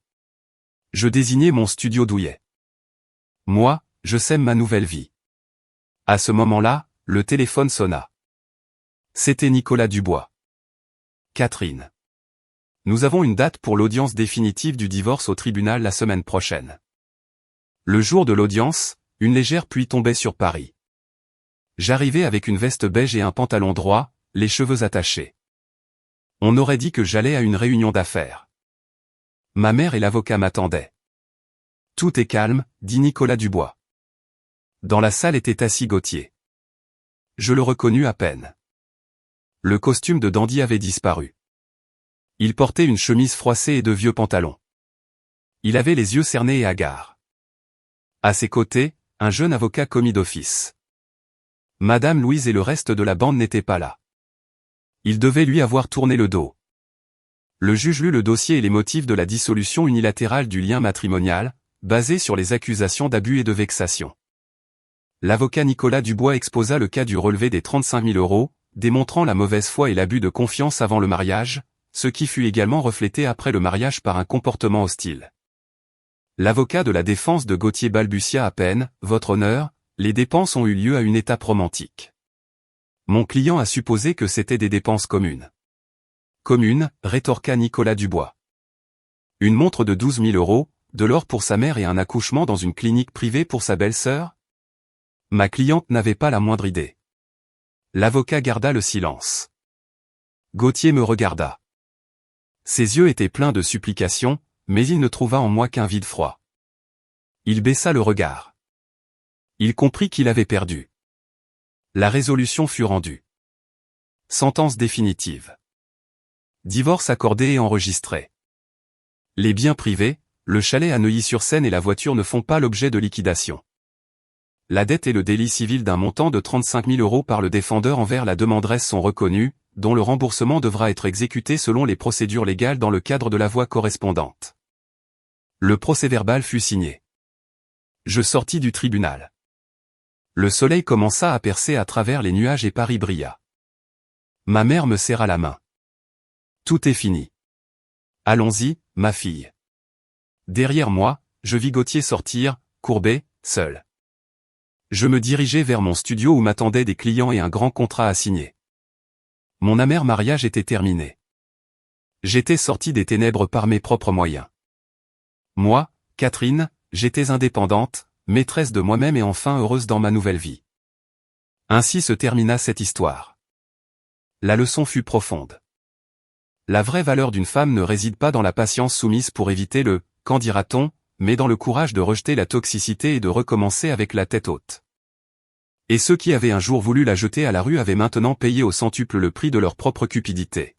Je désignai mon studio douillet. Moi, je sème ma nouvelle vie. À ce moment-là, le téléphone sonna. C'était Nicolas Dubois. Catherine. Nous avons une date pour l'audience définitive du divorce au tribunal la semaine prochaine. Le jour de l'audience, une légère pluie tombait sur Paris. J'arrivais avec une veste beige et un pantalon droit, les cheveux attachés. On aurait dit que j'allais à une réunion d'affaires. Ma mère et l'avocat m'attendaient. Tout est calme, dit Nicolas Dubois. Dans la salle était assis Gauthier. Je le reconnus à peine. Le costume de dandy avait disparu. Il portait une chemise froissée et de vieux pantalons. Il avait les yeux cernés et hagards. À ses côtés, un jeune avocat commis d'office. Madame Louise et le reste de la bande n'étaient pas là. Il devait lui avoir tourné le dos. Le juge lut le dossier et les motifs de la dissolution unilatérale du lien matrimonial, basé sur les accusations d'abus et de vexation. L'avocat Nicolas Dubois exposa le cas du relevé des 35 000 €, démontrant la mauvaise foi et l'abus de confiance avant le mariage, ce qui fut également reflété après le mariage par un comportement hostile. L'avocat de la défense de Gauthier balbutia à peine, « Votre honneur, les dépenses ont eu lieu à une étape romantique. Mon client a supposé que c'était des dépenses communes. » Communes, rétorqua Nicolas Dubois. Une montre de 12 000 €, de l'or pour sa mère et un accouchement dans une clinique privée pour sa belle-sœur? Ma cliente n'avait pas la moindre idée. L'avocat garda le silence. Gauthier me regarda. Ses yeux étaient pleins de supplications, mais il ne trouva en moi qu'un vide froid. Il baissa le regard. Il comprit qu'il avait perdu. La résolution fut rendue. Sentence définitive. Divorce accordé et enregistré. Les biens privés, le chalet à Neuilly-sur-Seine et la voiture ne font pas l'objet de liquidation. La dette et le délit civil d'un montant de 35 000 € par le défendeur envers la demanderesse sont reconnus, dont le remboursement devra être exécuté selon les procédures légales dans le cadre de la voie correspondante. Le procès-verbal fut signé. Je sortis du tribunal. Le soleil commença à percer à travers les nuages et Paris brilla. Ma mère me serra la main. Tout est fini. Allons-y, ma fille. Derrière moi, je vis Gauthier sortir, courbé, seul. Je me dirigeais vers mon studio où m'attendaient des clients et un grand contrat à signer. Mon amer mariage était terminé. J'étais sorti des ténèbres par mes propres moyens. Moi, Catherine, j'étais indépendante, maîtresse de moi-même et enfin heureuse dans ma nouvelle vie. Ainsi se termina cette histoire. La leçon fut profonde. La vraie valeur d'une femme ne réside pas dans la patience soumise pour éviter le « qu'en dira-t-on », mais dans le courage de rejeter la toxicité et de recommencer avec la tête haute. Et ceux qui avaient un jour voulu la jeter à la rue avaient maintenant payé au centuple le prix de leur propre cupidité.